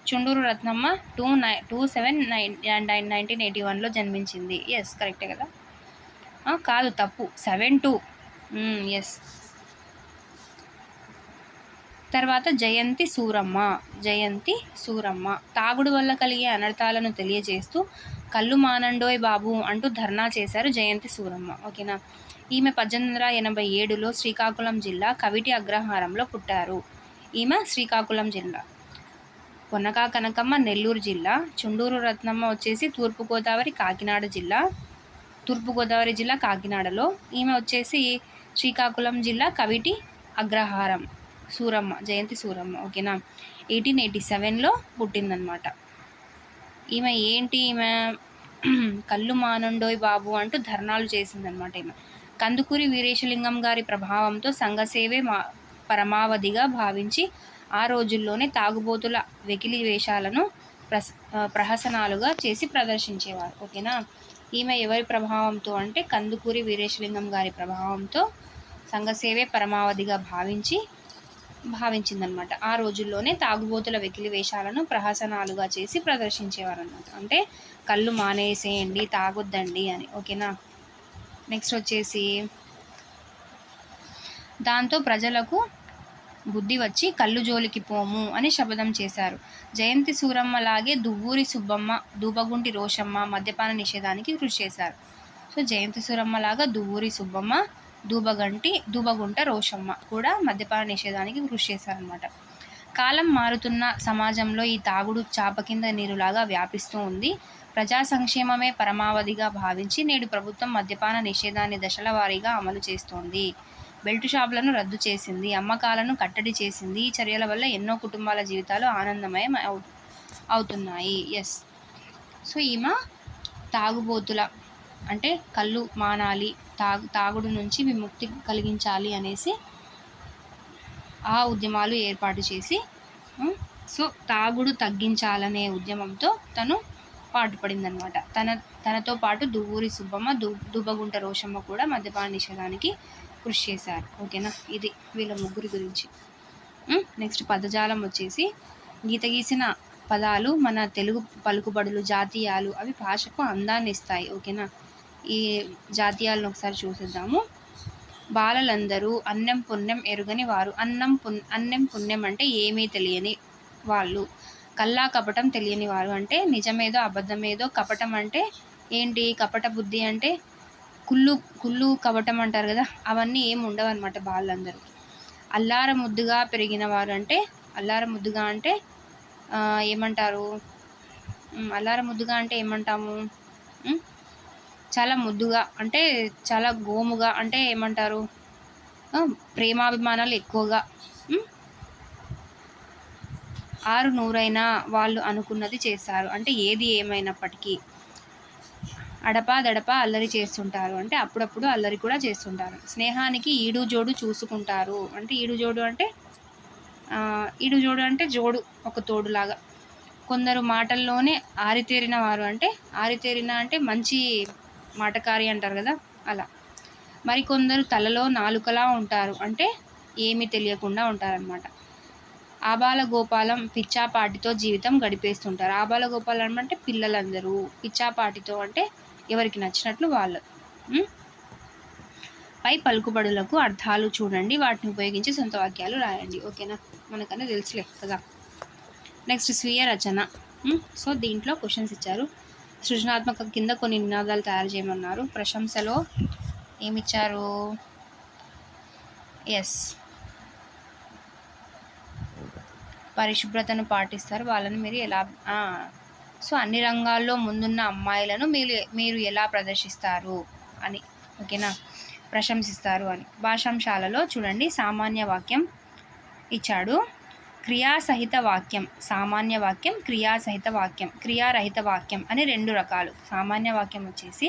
చుండూరు రత్నమ్మ 2/7/1981లో జన్మించింది. కరెక్టే కదా, కాదు తప్పు, 7/2. తర్వాత జయంతి సూరమ్మ. తాగుడు వల్ల కలిగే అనర్థాలను తెలియజేస్తూ కళ్ళు మానండోయ్ బాబు అంటూ ధర్నా చేశారు జయంతి సూరమ్మ. ఓకేనా. ఈమె 1887లో శ్రీకాకుళం జిల్లా కవిటి అగ్రహారంలో పుట్టారు. ఈమె శ్రీకాకుళం జిల్లా. పొనక కనకమ్మ నెల్లూరు జిల్లా. చుండూరు రత్నమ్మ వచ్చేసి తూర్పుగోదావరి జిల్లా కాకినాడలో. ఈమె వచ్చేసి శ్రీకాకుళం జిల్లా కవిటి అగ్రహారం. జయంతి సూరమ్మ. ఓకేనా. 1887లో పుట్టిందనమాట. ఈమె కళ్ళు మానండోయ్ బాబు అంటూ ధర్నాలు చేసిందనమాట. ఈమె కందుకూరి వీరేశలింగం గారి ప్రభావంతో సంఘసేవే పరమావధిగా భావించి ఆ రోజుల్లోనే తాగుబోతుల వెకిలి వేషాలను ప్రహసనాలుగా చేసి ప్రదర్శించేవారు. ఓకేనా. ఈమె ఎవరి ప్రభావంతో అంటే కందుకూరి వీరేశలింగం గారి ప్రభావంతో సంఘసేవే పరమావధిగా భావించిందనమాట. ఆ రోజుల్లోనే తాగుబోతుల వెకిలి వేషాలను ప్రహసనాలుగా చేసి ప్రదర్శించేవారు అన్నమాట. అంటే కళ్ళు మానేసేయండి, తాగొద్దండి అని. ఓకేనా. నెక్స్ట్ వచ్చేసి దాంతో ప్రజలకు బుద్ధి వచ్చి కళ్ళు జోలికి పోము అని శపథం చేశారు. జయంతి సూరమ్మలాగే దువ్వూరి సుబ్బమ్మ, దూబగుంటి రోషమ్మ మద్యపాన నిషేధానికి కృషి చేశారు. సో జయంతి సూరమ్మలాగా దువ్వూరి సుబ్బమ్మ, దూబగుంట రోషమ్మ కూడా మద్యపాన నిషేధానికి కృషి చేశారనమాట. కాలం మారుతున్న సమాజంలో ఈ తాగుడు చాప కింద నీరులాగా వ్యాపిస్తూ ఉంది. ప్రజా సంక్షేమమే పరమావధిగా భావించి నేడు ప్రభుత్వం మద్యపాన నిషేధాన్ని దశల వారీగా అమలు చేస్తోంది. బెల్ట్ షాపులను రద్దు చేసింది. అమ్మకాలను కట్టడి చేసింది. ఈ చర్యల వల్ల ఎన్నో కుటుంబాల జీవితాలు ఆనందమయం అవుతున్నాయి. సో ఈమె తాగుబోతుల అంటే కళ్ళు మానాలి, తాగుడు నుంచి విముక్తి కలిగించాలి అనేసి ఆ ఉద్యమాలు ఏర్పాటు చేసి సో తాగుడు తగ్గించాలనే ఉద్యమంతో తను పాటుపడిందనమాట. తనతో పాటు దువ్వూరి సుబ్బమ్మ, దూబగుంట రోషమ్మ కూడా మద్యపాన నిషేధానికి కృషి చేశారు. ఓకేనా. ఇది వీళ్ళ ముగ్గురి గురించి. నెక్స్ట్ పదజాలం వచ్చేసి గీత గీసిన పదాలు మన తెలుగు పలుకుబడులు, జాతీయాలు అవి భాషకు అందాన్ని ఇస్తాయి. ఓకేనా. ఈ జాతీయాలను ఒకసారి చూసేద్దాము. బాలలందరూ అన్నం పుణ్యం ఎరుగని వారు. అన్నం పుణ్యం అంటే ఏమీ తెలియని వాళ్ళు. కల్లా కపటం తెలియని వారు అంటే నిజమేదో అబద్ధమేదో. కపటం అంటే ఏంటి? కపట బుద్ధి అంటే కుళ్ళు కపటం అంటారు కదా, అవన్నీ ఏమి ఉండవు అనమాట బాలందరూ. అల్లార ముద్దుగా పెరిగిన వారు అంటే ఏమంటారు? అల్లార ముద్దుగా అంటే ఏమంటాము? చాలా ముద్దుగా అంటే చాలా గోముగా అంటే ఏమంటారు? ప్రేమాభిమానాలు ఎక్కువగా. 6 వాళ్ళు అనుకున్నది చేస్తారు అంటే ఏది ఏమైనప్పటికీ. అడపా అల్లరి చేస్తుంటారు అంటే అప్పుడప్పుడు అల్లరి కూడా చేస్తుంటారు. స్నేహానికి ఈడు జోడు చూసుకుంటారు అంటే ఈడు జోడు అంటే జోడు, ఒక తోడులాగా. కొందరు మాటల్లోనే ఆరితేరిన వారు అంటే మంచి మాటకారి అంటారు కదా అలా. మరికొందరు తలలో నాలుకలా ఉంటారు, అంటే ఏమీ తెలియకుండా ఉంటారనమాట. ఆబాలగోపాలం పిచ్చాపాటితో జీవితం గడిపేస్తుంటారు. ఆబాలగోపాలం అంటే పిల్లలందరూ, పిచ్చాపాటితో అంటే ఎవరికి నచ్చినట్లు వాళ్ళు. పై పలుకుబడులకు అర్థాలు చూడండి, వాటిని ఉపయోగించి సొంత వాక్యాలు రాయండి. ఓకేనా, మనకన్నా తెలుసులే కదా. నెక్స్ట్ స్వీయ రచన. సో దీంట్లో క్వశ్చన్స్ ఇచ్చారు. సృజనాత్మక కింద కొన్ని నినాదాలు తయారు చేయమన్నారు. ప్రశంసలో ఏమిచ్చారు? ఎస్, పరిశుభ్రతను పాటిస్తారు, వాళ్ళని మీరు ఎలా సో అన్ని రంగాల్లో ముందున్న అమ్మాయిలను మీరు ఎలా ప్రదర్శిస్తారు అని. ఓకేనా, ప్రశంసిస్తారు అని. భాషాంశాలలో చూడండి, సామాన్య వాక్యం ఇచ్చాడు, క్రియాసహిత వాక్యం, సామాన్య వాక్యం, క్రియాసహిత వాక్యం, క్రియారహిత వాక్యం అని 2 రకాలు. సామాన్య వాక్యం వచ్చేసి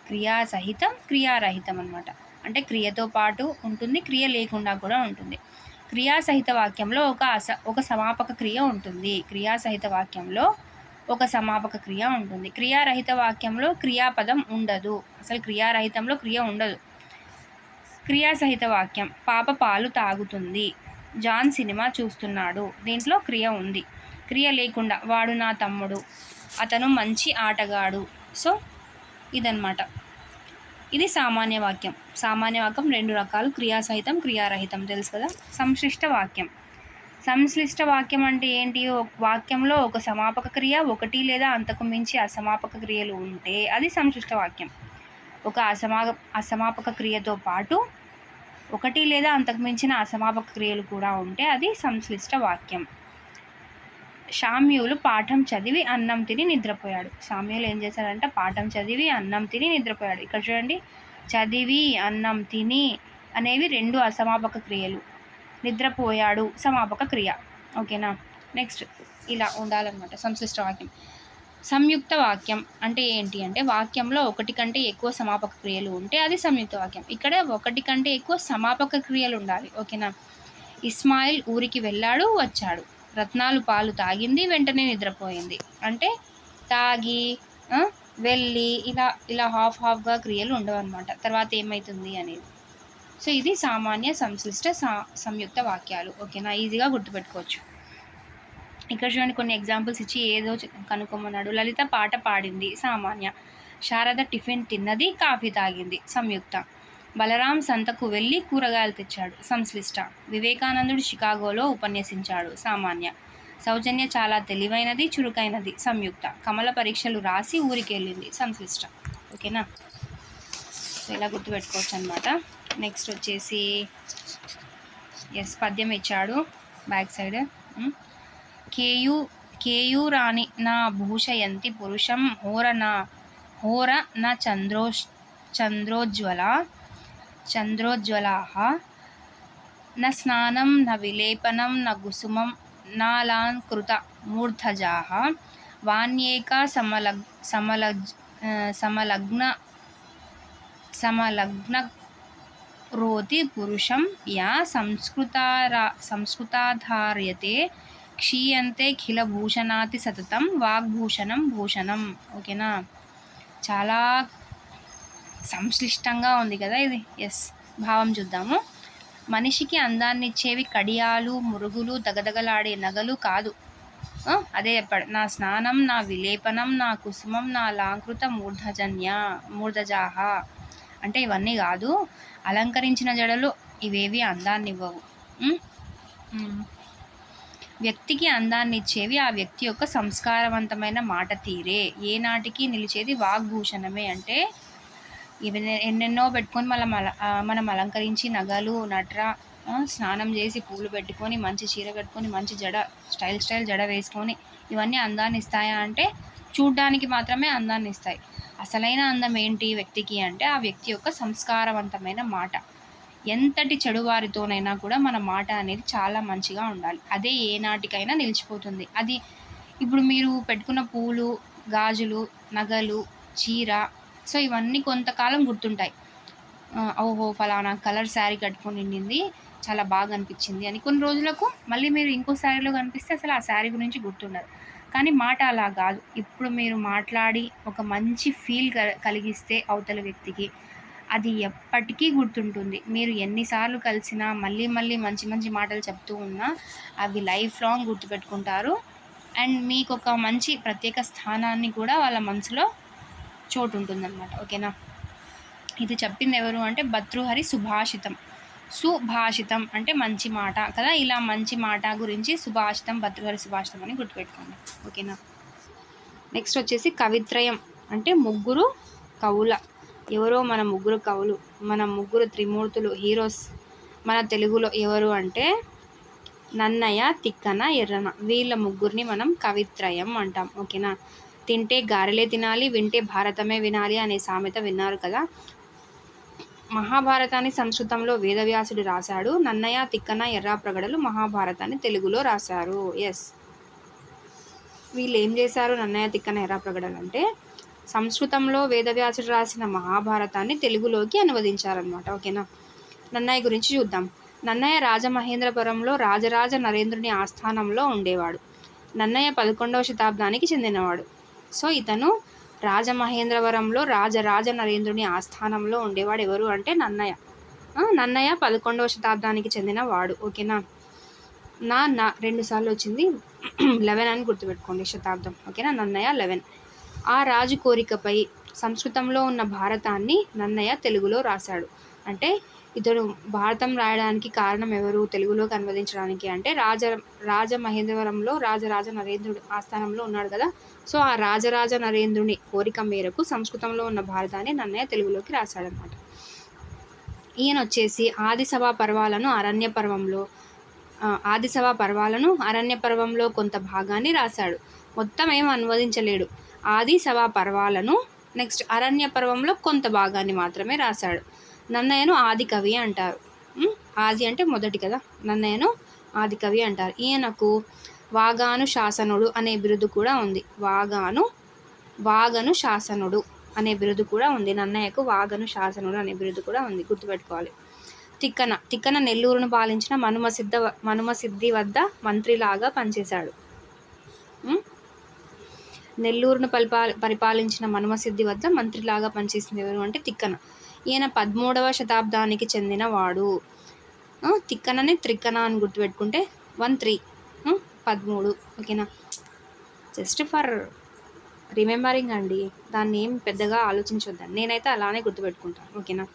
క్రియాసహితం, క్రియారహితం అనమాట. అంటే క్రియతో పాటు ఉంటుంది, క్రియ లేకుండా కూడా ఉంటుంది. క్రియాసహిత వాక్యంలో ఒక సమాపక క్రియ ఉంటుంది. క్రియాసహిత వాక్యంలో ఒక సమాపక క్రియ ఉంటుంది. క్రియారహిత వాక్యంలో క్రియాపదం ఉండదు. అసలు క్రియారహితంలో క్రియ ఉండదు. క్రియాసహిత వాక్యం, పాప పాలు తాగుతుంది, జాన్ సినిమా చూస్తున్నాడు, దీంట్లో క్రియ ఉంది. క్రియ లేకుండా, వాడు నా తమ్ముడు, అతను మంచి ఆటగాడు. సో ఇదన్నమాట, ఇది సామాన్య వాక్యం. సామాన్య వాక్యం 2 రకాలు, క్రియాసహితం, క్రియారహితం, తెలుసు కదా. సంశ్లిష్ట వాక్యం. సంశ్లిష్ట వాక్యం అంటే ఏంటి? వాక్యంలో ఒక సమాపక క్రియ, ఒకటి లేదా అంతకు మించి అసమాపక క్రియలు ఉంటే అది సంశ్లిష్ట వాక్యం. ఒక అసమాపక క్రియతో పాటు ఒకటి లేదా అంతకు మించిన అసమాపక క్రియలు కూడా ఉంటే అది సంశ్లిష్ట వాక్యం. శామ్యూలు పాఠం చదివి అన్నం తిని నిద్రపోయాడు. శామ్యూలు ఏం చేశాడంటే పాఠం చదివి అన్నం తిని నిద్రపోయాడు. ఇక్కడ చూడండి, చదివి, అన్నం తిని అనేవి 2 అసమాపక క్రియలు. నిద్రపోయాడు సమాపక క్రియ. ఓకేనా, నెక్స్ట్ ఇలా ఉండాలన్నమాట సంశ్లిష్ట వాక్యం. సంయుక్త వాక్యం అంటే ఏంటి అంటే వాక్యంలో ఒకటి కంటే ఎక్కువ సమాపక క్రియలు ఉంటే అది సంయుక్త వాక్యం. ఇక్కడ ఒకటి కంటే ఎక్కువ సమాపక క్రియలు ఉండాలి. ఓకేనా. ఇస్మాయిల్ ఊరికి వెళ్ళాడు, వచ్చాడు. రత్నాలు పాలు తాగింది, వెంటనే నిద్రపోయింది. అంటే తాగి వెళ్ళి ఇలా హాఫ్గా క్రియలు ఉండవు అనమాట. తర్వాత ఏమవుతుంది అనేది. సో ఇది సామాన్య, సంశ్లిష్ట, సంయుక్త వాక్యాలు. ఓకేనా, ఈజీగా గుర్తుపెట్టుకోవచ్చు. ఇక్కడ చూడండి, కొన్ని ఎగ్జాంపుల్స్ ఇచ్చి ఏదో కనుక్కోమన్నాడు. లలిత పాట పాడింది, సామాన్య. శారద టిఫిన్ తిన్నది, కాఫీ తాగింది, సంయుక్త. బలరాం సంతకు వెళ్ళి కూరగాయలు తెచ్చాడు, సంశ్లిష్ట. వివేకానందుడు షికాగోలో ఉపన్యసించాడు, సామాన్య. సౌజన్య చాలా తెలివైనది, చురుకైనది, సంయుక్త. కమల పరీక్షలు రాసి ఊరికి వెళ్ళింది, సంశ్లిష్ట. ఓకేనా, సో ఇలా గుర్తుపెట్టుకోవచ్చు అనమాట. నెక్స్ట్ వచ్చేసి పద్యం ఇచ్చాడు బ్యాక్ సైడ్. కేయూరాణి నా భూషయంతి పురుషం హోర నా చంద్రోజ్వలాః న స్నానం న విలేపనం న కుసుమం నాలంకృత మూర్ధజాః వాణ్యేక సమలగ్న రోతి పురుషం యా సంస్కృతాధార్యతే క్షీయంతే ఖిల భూషణాతి సతతం వాగ్భూషణం భూషణం. ఓకేనా, చాలా సంశ్లిష్టంగా ఉంది కదా ఇది. భావం చూద్దాము. మనిషికి అందాన్ని ఇచ్చేవి కడియాలు, మురుగులు, దగదగలాడే నగలు కాదు. అదే చెప్పాడు, నా స్నానం, నా విలేపనం, నా కుసుమం, నా లాంకృత మూర్ధజాహ అంటే ఇవన్నీ కాదు. అలంకరించిన జడలు ఇవేవి అందాన్ని ఇవ్వవు. వ్యక్తికి అందాన్ని ఇచ్చేవి ఆ వ్యక్తి యొక్క సంస్కారవంతమైన మాట తీరే. ఏనాటికి నిలిచేది వాగ్భూషణమే. అంటే ఇవి ఎన్నెన్నో పెట్టుకొని మనం అలంకరించి నగలు స్నానం చేసి పూలు పెట్టుకొని మంచి చీర కట్టుకొని మంచి స్టైల్ జడ వేసుకొని ఇవన్నీ అందాన్ని ఇస్తాయా అంటే చూడ్డానికి మాత్రమే అందాన్ని ఇస్తాయి. అసలైన అందం ఏంటి వ్యక్తికి అంటే ఆ వ్యక్తి యొక్క సంస్కారవంతమైన మాట. ఎంతటి చెడువారితోనైనా కూడా మన మాట అనేది చాలా మంచిగా ఉండాలి. అదే ఏ నాటికైనా నిలిచిపోతుంది. అది ఇప్పుడు మీరు పెట్టుకున్న పూలు, గాజులు, నగలు, చీర, సో ఇవన్నీ కొంతకాలం గుర్తుంటాయి. ఓహో ఫలానా కలర్ శారీ కట్టుకొని నిండింది, చాలా బాగా అనిపించింది అని కొన్ని రోజులకు మళ్ళీ మీరు ఇంకో శారీలో కనిపిస్తే అసలు ఆ శారీ గురించి గుర్తుండదు. కానీ మాట అలా కాదు. ఇప్పుడు మీరు మాట్లాడి ఒక మంచి ఫీల్ కలిగిస్తే అవతల వ్యక్తికి, అది ఎప్పటికీ గుర్తుంటుంది. మీరు ఎన్నిసార్లు కలిసినా మళ్ళీ మళ్ళీ మంచి మంచి మాటలు చెప్తూ ఉన్నా అవి లైఫ్ లాంగ్ గుర్తుపెట్టుకుంటారు. అండ్ మీకు ఒక మంచి ప్రత్యేక స్థానాన్ని కూడా వాళ్ళ మనసులో చోటు ఉంటుందన్నమాట. ఓకేనా. ఇది చెప్పింది ఎవరు అంటే భర్తృహరి సుభాషితం. సుభాషితం అంటే మంచి మాట కదా. ఇలా మంచి మాట గురించి సుభాషితం, భర్తృహరి సుభాషితం అని గుర్తుపెట్టుకోండి. ఓకేనా. నెక్స్ట్ వచ్చేసి కవిత్రయం అంటే ముగ్గురు కవుల. ఎవరో మన ముగ్గురు కవులు, మన ముగ్గురు త్రిమూర్తులు హీరోస్ మన తెలుగులో ఎవరు అంటే నన్నయ, తిక్కన, ఎర్రన. వీళ్ళ ముగ్గురిని మనం కవిత్రయం అంటాం. ఓకేనా. తింటే గారెలే తినాలి, వింటే భారతమే వినాలి అనే సామెత విన్నారు కదా. మహాభారతాన్ని సంస్కృతంలో వేదవ్యాసుడు రాశాడు. నన్నయ, తిక్కన, ఎర్రాప్రగడలు మహాభారతాన్ని తెలుగులో రాశారు. ఎస్, వీళ్ళు ఏం చేశారు? నన్నయ, తిక్కన, ఎర్రాప్రగడలు అంటే సంస్కృతంలో వేదవ్యాసుడు రాసిన మహాభారతాన్ని తెలుగులోకి అనువదించారనమాట. ఓకేనా. నన్నయ్య గురించి చూద్దాం. నన్నయ్య రాజమహేంద్రపురంలో రాజరాజ నరేంద్రుని ఆస్థానంలో ఉండేవాడు. నన్నయ్య 11వ శతాబ్దానికి చెందినవాడు. సో ఇతను రాజమహేంద్రవరంలో రాజరాజ నరేంద్రుని ఆస్థానంలో ఉండేవాడు. ఎవరు అంటే నన్నయ్య. నన్నయ్య 11వ శతాబ్దానికి చెందినవాడు. ఓకేనా. నా 2 సార్లు వచ్చింది 11 అని గుర్తుపెట్టుకోండి శతాబ్దం. ఓకేనా. నన్నయ్య 11. ఆ రాజు కోరికపై సంస్కృతంలో ఉన్న భారతాన్ని నన్నయ్య తెలుగులో రాశాడు. అంటే ఇతడు భారతం రాయడానికి కారణం ఎవరు? తెలుగులోకి అనువదించడానికి అంటే రాజమహేంద్రవరంలో రాజరాజ నరేంద్రుడు ఆస్థానంలో ఉన్నాడు కదా. సో ఆ రాజరాజ నరేంద్రుని కోరిక మేరకు సంస్కృతంలో ఉన్న భారతాన్ని నన్నయ్య తెలుగులోకి రాశాడనమాట. ఈయన వచ్చేసి ఆదిసభా పర్వాలను అరణ్య పర్వంలో కొంత భాగాన్ని రాశాడు. మొత్తం ఏం అనువదించలేడు. ఆది సభా పర్వాలను నెక్స్ట్ అరణ్య పర్వంలో కొంత భాగాన్ని మాత్రమే రాశాడు. నన్నయ్యను ఆది కవి అంటారు. ఆది అంటే మొదటి కదా. నన్నయ్యను ఆది కవి అంటారు. ఈయనకు వాగాను శాసనుడు అనే బిరుదు కూడా ఉంది. వాగను శాసనుడు అనే బిరుదు కూడా ఉంది. నన్నయ్యకు వాగను శాసనుడు అనే బిరుదు కూడా ఉంది. గుర్తుపెట్టుకోవాలి. తిక్కన నెల్లూరును పాలించిన మనుమసిద్ధి వద్ద మంత్రిలాగా పనిచేశాడు. నెల్లూరును పరిపాలించిన మనుమసిద్ధి వద్ద మంత్రిలాగా పనిచేసింది ఎవరు అంటే తిక్కన. ఈయన 13వ శతాబ్దానికి చెందిన వాడు. తిక్కనని త్రిక్కన అని గుర్తుపెట్టుకుంటే 13 13. ఓకేనా. జస్ట్ ఫర్ రిమెంబరింగ్ అండి, దాన్ని ఏం పెద్దగా ఆలోచించొద్దండి. నేనైతే అలానే గుర్తుపెట్టుకుంటాను. ఓకేనా.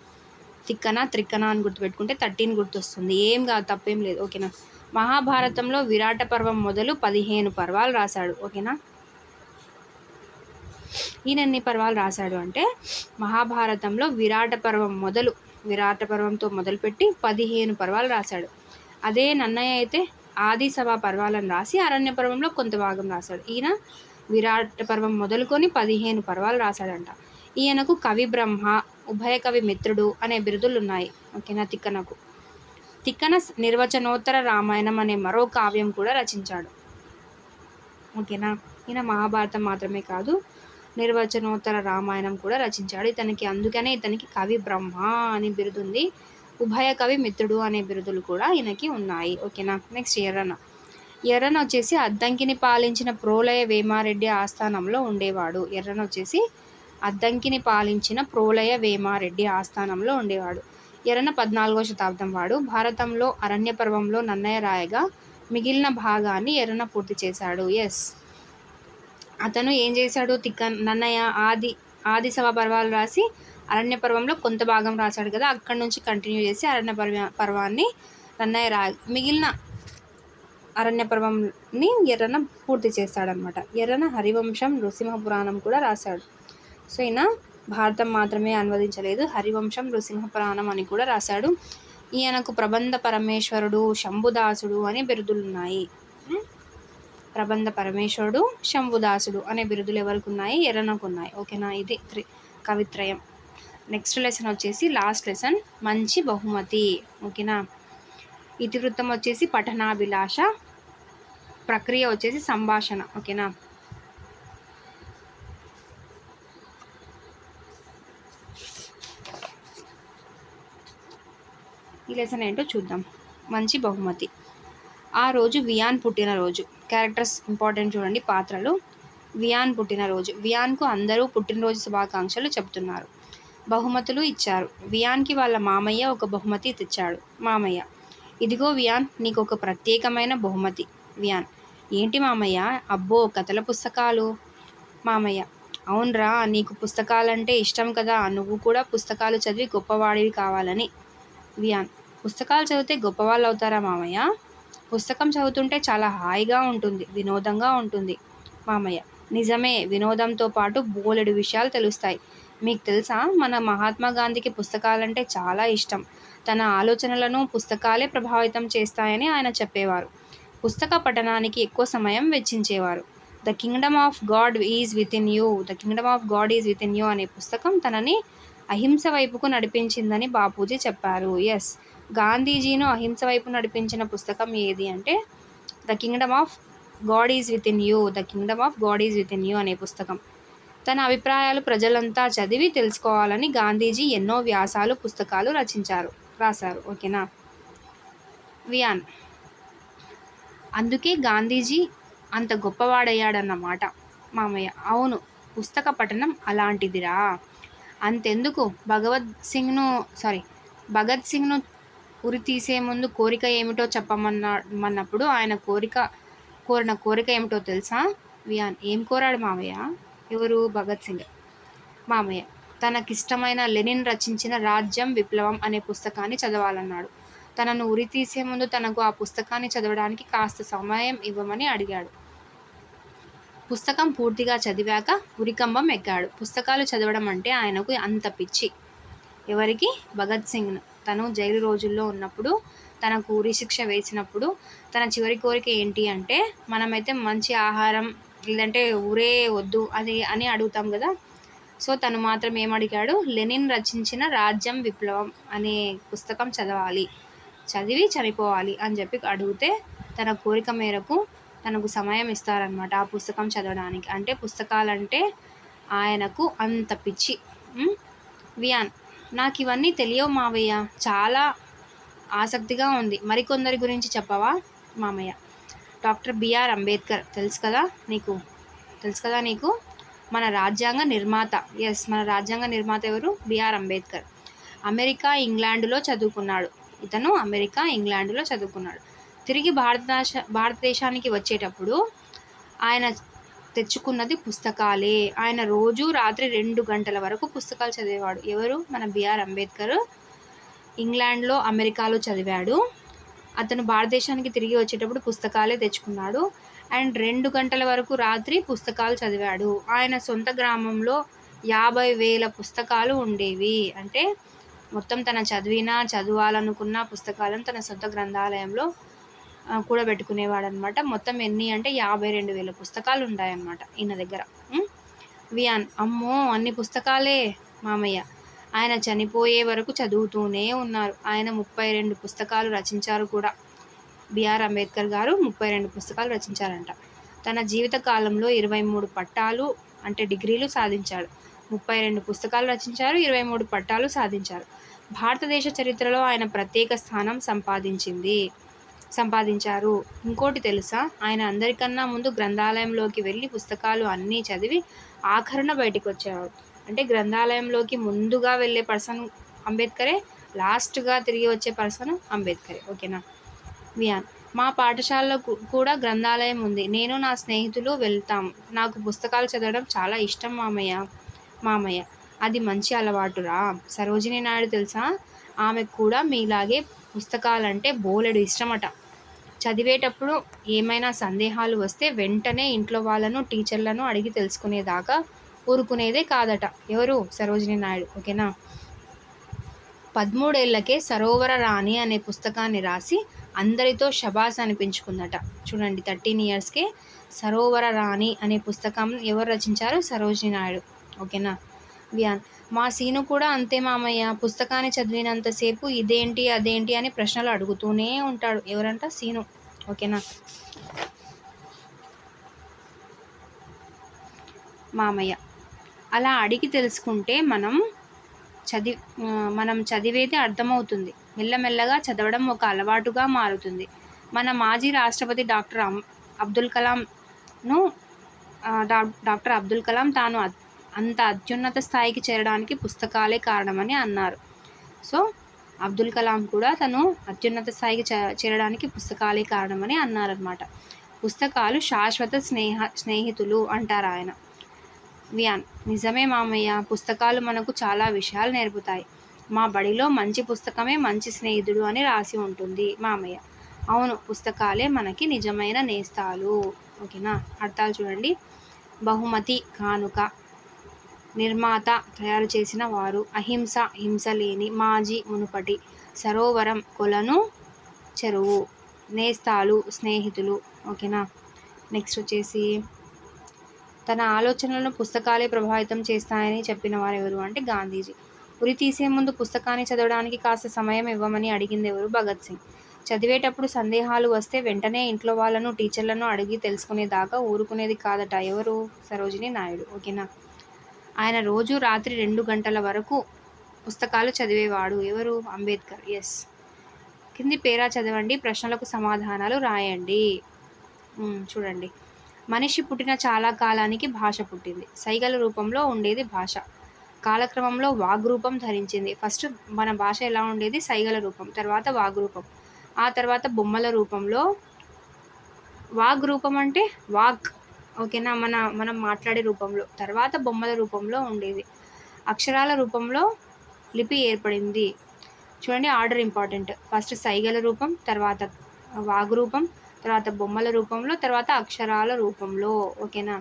తిక్కన త్రిక్కన అని గుర్తుపెట్టుకుంటే 13 గుర్తొస్తుంది. ఏం కాదు, తప్పేం లేదు. ఓకేనా. మహాభారతంలో విరాట పర్వం మొదలు 15 పర్వాలు రాశాడు. ఓకేనా. ఈయన ఎన్ని పర్వాలు రాశాడు అంటే మహాభారతంలో విరాట పర్వంతో మొదలుపెట్టి 15 పర్వాలు రాశాడు. అదే నన్నయ్య అయితే ఆది సభా పర్వాలను రాసి అరణ్య పర్వంలో కొంత భాగం రాశాడు. ఈయన విరాట పర్వం మొదలుకొని 15 పర్వాలు రాశాడంట. ఈయనకు కవి బ్రహ్మ, ఉభయ కవి మిత్రుడు అనే బిరుదులు ఉన్నాయి. ఓకేనా. తిక్కన నిర్వచనోత్తర రామాయణం అనే మరో కావ్యం కూడా రచించాడు. ఓకేనా. ఈయన మహాభారతం మాత్రమే కాదు, నిర్వచనోత్తర రామాయణం కూడా రచించాడు. అందుకనే ఇతనికి కవి బ్రహ్మ అని బిరుదుంది. ఉభయ కవి మిత్రుడు అనే బిరుదులు కూడా ఈయనకి ఉన్నాయి. ఓకేనా. నెక్స్ట్ ఎర్రన వచ్చేసి అద్దంకిని పాలించిన ప్రోలయ వేమారెడ్డి ఆస్థానంలో ఉండేవాడు. ఎర్రన 14వ శతాబ్దం వాడు. భారతంలో అరణ్య పర్వంలో నన్నయ్య రాయగా మిగిలిన భాగాన్ని ఎర్రన పూర్తి చేశాడు. ఎస్, అతను ఏం చేశాడు? నన్నయ్య ఆది సభా పర్వాలు రాసి అరణ్య పర్వంలో కొంత భాగం రాశాడు కదా. అక్కడి నుంచి కంటిన్యూ చేసి అరణ్య పర్వాన్ని నన్నయ్య మిగిలిన అరణ్య పర్వంని ఎర్రన పూర్తి చేశాడనమాట. ఎర్రన హరివంశం, నృసింహపురాణం కూడా రాశాడు. సో ఈయన భారతం మాత్రమే అనువదించలేదు, హరివంశం, నృసింహపురాణం అని కూడా రాశాడు. ఈయనకు ప్రబంధ పరమేశ్వరుడు, శంభుదాసుడు అనే బిరుదులున్నాయి. ప్రబంధ పరమేశ్వరుడు, శంభుదాసుడు అనే బిరుదులు ఎవరికి ఉన్నాయి? ఎర్రనకు ఉన్నాయి. ఓకేనా. ఇది కవిత్రయం. నెక్స్ట్ లెసన్ వచ్చేసి లాస్ట్ లెసన్ మంచి బహుమతి. ఓకేనా. ఇతివృత్తం వచ్చేసి పఠనాభిలాష, ప్రక్రియ వచ్చేసి సంభాషణ. ఓకేనా. ఈ లెసన్ ఏంటో చూద్దాం. మంచి బహుమతి. ఆ రోజు వియాన్ పుట్టినరోజు. క్యారెక్టర్స్ ఇంపార్టెంట్ చూడండి పాత్రలు. వియాన్ పుట్టినరోజు. వియాన్కు అందరూ పుట్టినరోజు శుభాకాంక్షలు చెప్తున్నారు. బహుమతులు ఇచ్చారు. వియాన్కి వాళ్ళ మామయ్య ఒక బహుమతి తెచ్చాడు. మామయ్య, ఇదిగో వియాన్, నీకు ఒక ప్రత్యేకమైన బహుమతి. వియాన్, ఏంటి మామయ్య? అబ్బో, కథల పుస్తకాలు. మామయ్య, అవునరా, నీకు పుస్తకాలంటే ఇష్టం కదా, నువ్వు కూడా పుస్తకాలు చదివి గొప్పవాడివి కావాలని. వియాన్, పుస్తకాలు చదివితే గొప్పవాళ్ళు అవుతారా మామయ్య? పుస్తకం చదువుతుంటే చాలా హాయిగా ఉంటుంది, వినోదంగా ఉంటుంది. మామయ్య, నిజమే, వినోదంతో పాటు బోలెడు విషయాలు తెలుస్తాయి. మీకు తెలుసా, మన మహాత్మా గాంధీకి పుస్తకాలంటే చాలా ఇష్టం. తన ఆలోచనలను పుస్తకాలే ప్రభావితం చేస్తాయని ఆయన చెప్పేవారు. పుస్తక పఠనానికి ఎక్కువ సమయం వెచ్చించేవారు. The kingdom of God is within you, the kingdom of God is within you అనే పుస్తకం తనని అహింస వైపుకు నడిపించిందని బాపూజీ చెప్పారు. ఎస్, గాంధీజీను అహింస వైపు నడిపించిన పుస్తకం ఏది అంటే the kingdom of God is within you, the kingdom of God is within you అనే పుస్తకం. తన అభిప్రాయాలు ప్రజలంతా చదివి తెలుసుకోవాలని గాంధీజీ ఎన్నో వ్యాసాలు, పుస్తకాలు రాశారు. ఓకేనా. వియాన్, అందుకే గాంధీజీ అంత గొప్పవాడయ్యాడన్నమాట. మామయ్య, అవును, పుస్తక పఠనం అలాంటిదిరా. అంతెందుకు, భగత్ సింగ్ను ఉరి తీసే ముందు కోరిక ఏమిటో చెప్పమన్నప్పుడు ఆయన కోరిన కోరిక ఏమిటో తెలుసా? వియాన్, ఏం కోరాడు మామయ్య? ఎవరు? భగత్ సింగ్. మామయ్య, తనకిష్టమైన లెనిన్ రచించిన రాజ్యం విప్లవం అనే పుస్తకాన్ని చదవాలన్నాడు. తనను ఉరి తీసే ముందు తనకు ఆ పుస్తకాన్ని చదవడానికి కాస్త సమయం ఇవ్వమని అడిగాడు. పుస్తకం పూర్తిగా చదివాక ఉరికంబం ఎక్కాడు. పుస్తకాలు చదవడం అంటే ఆయనకు అంత పిచ్చి. ఎవరికి? భగత్ సింగ్. తను జైలు రోజుల్లో ఉన్నప్పుడు, తనకు ఉరి శిక్ష వేసినప్పుడు తన చివరి కోరిక ఏంటి అంటే, మనమైతే మంచి ఆహారం లేదంటే ఊరే వద్దు అని అడుగుతాం కదా. సో తను మాత్రం ఏమడిగాడు? లెనిన్ రచించిన రాజ్యం విప్లవం అనే పుస్తకం చదివి చనిపోవాలి అని చెప్పి అడిగితే తన కోరిక మేరకు తనకు సమయం ఇస్తారనమాట ఆ పుస్తకం చదవడానికి. అంటే పుస్తకాలంటే ఆయనకు అంత పిచ్చి. వియాన్, నాకు ఇవన్నీ తెలియవు మావయ్య, చాలా ఆసక్తిగా ఉంది, మరికొందరి గురించి చెప్పవా? మామయ్య, డాక్టర్ బిఆర్ అంబేద్కర్ తెలుసు కదా నీకు, మన రాజ్యాంగ నిర్మాత. ఎస్, మన రాజ్యాంగ నిర్మాత ఎవరు? బిఆర్ అంబేద్కర్. ఇతను అమెరికా, ఇంగ్లాండులో చదువుకున్నాడు. తిరిగి భారతదేశానికి వచ్చేటప్పుడు ఆయన తెచ్చుకున్నది పుస్తకాలే. ఆయన రోజు రాత్రి 2 గంటల వరకు పుస్తకాలు చదివేవాడు. ఎవరు? మన బిఆర్ అంబేద్కర్. ఇంగ్లాండ్లో, అమెరికాలో చదివాడు. అతను భారతదేశానికి తిరిగి వచ్చేటప్పుడు పుస్తకాలే తెచ్చుకున్నాడు. అండ్ 2 గంటల వరకు రాత్రి పుస్తకాలు చదివాడు. ఆయన సొంత గ్రామంలో 50,000 పుస్తకాలు ఉండేవి. అంటే మొత్తం తన చదవాలనుకున్న పుస్తకాలను తన సొంత గ్రంథాలయంలో కూడబెట్టుకునేవాడనమాట. మొత్తం ఎన్ని అంటే 52,000 పుస్తకాలు ఉంటాయన్నమాట ఈయన దగ్గర. వియాన్, అమ్మో, అన్ని పుస్తకాలే. మామయ్య, ఆయన చనిపోయే వరకు చదువుతూనే ఉన్నారు. ఆయన 32 పుస్తకాలు రచించారు కూడా. బిఆర్ అంబేద్కర్ గారు 32 పుస్తకాలు రచించారంట. తన జీవిత కాలంలో 23 పట్టాలు అంటే డిగ్రీలు సాధించాడు. 32 పుస్తకాలు రచించారు, 23 పట్టాలు సాధించారు. భారతదేశ చరిత్రలో ఆయన ప్రత్యేక స్థానం సంపాదించారు. ఇంకోటి తెలుసా, ఆయన అందరికన్నా ముందు గ్రంథాలయంలోకి వెళ్ళి పుస్తకాలు అన్నీ చదివి ఆఖరణ బయటికి వచ్చేవాడు. అంటే గ్రంథాలయంలోకి ముందుగా వెళ్ళే పర్సన్ అంబేద్కరే, లాస్ట్గా తిరిగి వచ్చే పర్సన్ అంబేద్కరే. ఓకేనా. వియాన్, మా పాఠశాలలో కూడా గ్రంథాలయం ఉంది. నేను నా స్నేహితులు వెళ్తాం. నాకు పుస్తకాలు చదవడం చాలా ఇష్టం మామయ్య, అది మంచి అలవాటురా. సరోజినీ నాయుడు తెలుసా, ఆమెకు కూడా మీలాగే పుస్తకాలంటే బోలెడు ఇష్టమట. చదివేటప్పుడు ఏమైనా సందేహాలు వస్తే వెంటనే ఇంట్లో వాళ్ళను, టీచర్లను అడిగి తెలుసుకునేదాకా ఊరుకునేదే కాదట. ఎవరు? సరోజినీ నాయుడు. ఓకేనా. 13 ఏళ్లకే సరోవర రాణి అనే పుస్తకాన్ని రాసి అందరితో షబాస్ అనిపించుకుందట. చూడండి, 13 ఇయర్స్కే సరోవర రాణి అనే పుస్తకం ఎవరు రచించారు? సరోజినీ నాయుడు. ఓకేనా. వియాన్, మా సీను కూడా అంతే మామయ్య, పుస్తకాన్ని చదివినంతసేపు ఇదేంటి అదేంటి అని ప్రశ్నలు అడుగుతూనే ఉంటాడు. ఎవరంట? సీను. ఓకేనా. మామయ్య, అలా అడిగి తెలుసుకుంటే మనం చదివేది అర్థమవుతుంది. మెల్లమెల్లగా చదవడం ఒక అలవాటుగా మారుతుంది. మన మాజీ రాష్ట్రపతి అబ్దుల్ కలాంను డాక్టర్ అబ్దుల్ కలాం తాను అంత అత్యున్నత స్థాయికి చేరడానికి పుస్తకాలే కారణమని అన్నారు. సో అబ్దుల్ కలాం కూడా తను అత్యున్నత స్థాయికి చేరడానికి పుస్తకాలే కారణమని అన్నారనమాట. పుస్తకాలు శాశ్వత స్నేహితులు అంటారు ఆయన. వియాన్: నిజమే మామయ్య, పుస్తకాలు మనకు చాలా విషయాలు నేర్పుతాయి. మా బడిలో మంచి పుస్తకమే మంచి స్నేహితుడు అని రాసి ఉంటుంది మామయ్య. అవును, పుస్తకాలే మనకి నిజమైన నేస్తాలు. ఓకేనా, అర్థాలు చూడండి. బహుమతి, కానుక, నిర్మాత, తయారు చేసిన వారు, అహింస, హింస లేని, మాజీ, మునుపటి, సరోవరం, కొలను, చెరువు, నేస్తాలు, స్నేహితులు. ఓకేనా. నెక్స్ట్ వచ్చేసి తన ఆలోచనలను పుస్తకాలే ప్రభావితం చేస్తాయని చెప్పిన వారు ఎవరు అంటే గాంధీజీ. ఉరి తీసే ముందు పుస్తకాన్ని చదవడానికి కాస్త సమయం ఇవ్వమని అడిగింది ఎవరు? భగత్ సింగ్. చదివేటప్పుడు సందేహాలు వస్తే వెంటనే ఇంట్లో వాళ్ళను, టీచర్లను అడిగి తెలుసుకునేదాకా ఊరుకునేది కాదట. ఎవరు? సరోజినీ నాయుడు. ఓకేనా. ఆయన రోజు రాత్రి 2 గంటల వరకు పుస్తకాలు చదివేవాడు. ఎవరు? అంబేద్కర్. ఎస్. కింది పేరా చదవండి, ప్రశ్నలకు సమాధానాలు రాయండి. చూడండి. మనిషి పుట్టిన చాలా కాలానికి భాష పుట్టింది. సైగల రూపంలో ఉండేది భాష. కాలక్రమంలో వాగ్రూపం ధరించింది. ఫస్ట్ మన భాష ఎలా ఉండేది? సైగల రూపం, తర్వాత వాగ్రూపం, ఆ తర్వాత బొమ్మల రూపంలో. వాగ్రూపం అంటే వాక్, ఓకేనా, మనం మాట్లాడే రూపంలో. తర్వాత బొమ్మల రూపంలో ఉండేది. అక్షరాల రూపంలో లిపి ఏర్పడింది. చూడండి, ఆర్డర్ ఇంపార్టెంట్. ఫస్ట్ సైగల రూపం, తర్వాత వాగ్రూపం, తర్వాత బొమ్మల రూపంలో, తర్వాత అక్షరాల రూపంలో. ఓకేనా.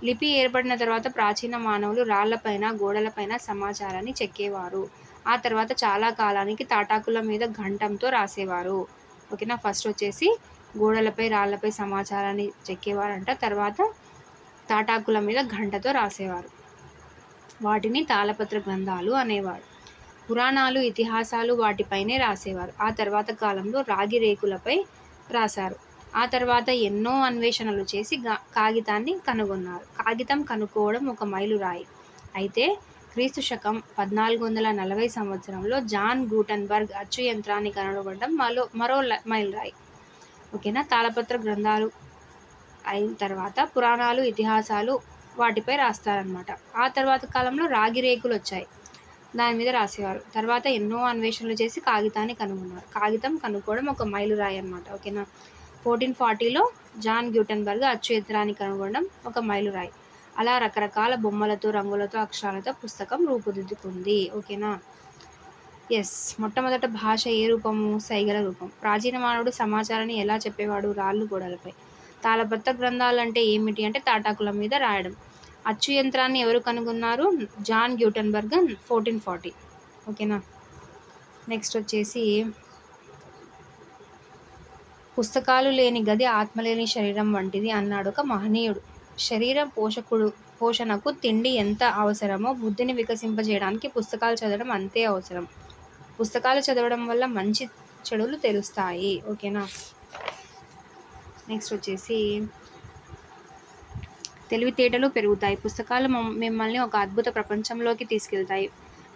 లిపి ఏర్పడిన తర్వాత ప్రాచీన మానవులు రాళ్లపైన, గోడలపైన సమాచారాన్ని చెక్కేవారు. ఆ తర్వాత చాలా కాలానికి తాటాకుల మీద గంటంతో రాసేవారు. ఓకేనా. ఫస్ట్ వచ్చేసి గోడలపై, రాళ్లపై సమాచారాన్ని చెక్కేవారంట. తర్వాత తాటాకుల మీద గంటతో రాసేవారు. వాటిని తాళపత్ర గ్రంథాలు అనేవారు. పురాణాలు, ఇతిహాసాలు వాటిపైనే రాసేవారు. ఆ తర్వాత కాలంలో రాగి రేకులపై రాశారు. ఆ తర్వాత ఎన్నో అన్వేషణలు చేసి కాగితాన్ని కనుగొన్నారు. కాగితం కనుక్కోవడం ఒక మైలురాయి. అయితే క్రీస్తు శకం 1440 సంవత్సరంలో జాన్ గూటన్బర్గ్ అచ్చు యంత్రాన్ని కనుగొనడం మరో మైలురాయి. ఓకేనా. తాళపత్ర గ్రంథాలు అయిన తర్వాత పురాణాలు, ఇతిహాసాలు వాటిపై రాస్తారనమాట. ఆ తర్వాత కాలంలో రాగి రేకులు వచ్చాయి, దాని మీద రాసేవారు. తర్వాత ఎన్నో అన్వేషణలు చేసి కాగితాన్ని కనుగొన్నారు. కాగితం కనుక్కోవడం ఒక మైలురాయి అనమాట. ఓకేనా. 1440లో జాన్ గ్యూటన్బర్గ్ అచ్చు యంత్రాన్ని కనుగొనడం ఒక మైలురాయి. అలా రకరకాల బొమ్మలతో, రంగులతో, అక్షరాలతో పుస్తకం రూపుదిద్దుకుంది. ఓకేనా. ఎస్. మొట్టమొదట భాష ఏ రూపము? సైగల రూపం. ప్రాచీన మానవుడు సమాచారాన్ని ఎలా చెప్పేవాడు? రాళ్ళు, గోడలపై. తాళపత్ర గ్రంథాలు అంటే ఏమిటి అంటే తాటాకుల మీద రాయడం. అచ్చు యంత్రాన్ని ఎవరు కనుగొన్నారు? John Gutenberg 1440. ఓకేనా. నెక్స్ట్ వచ్చేసి పుస్తకాలు లేని గది ఆత్మలేని శరీరం వంటిది అన్నాడు ఒక మహనీయుడు. శరీరం పోషణకు తిండి ఎంత అవసరమో బుద్ధిని వికసింపజేయడానికి పుస్తకాలు చదవడం అంతే అవసరం. పుస్తకాలు చదవడం వల్ల మంచి చెడులు తెలుస్తాయి. ఓకేనా. నెక్స్ట్ వచ్చేసి తెలివితేటలు పెరుగుతాయి. పుస్తకాలు మిమ్మల్ని ఒక అద్భుత ప్రపంచంలోకి తీసుకెళ్తాయి.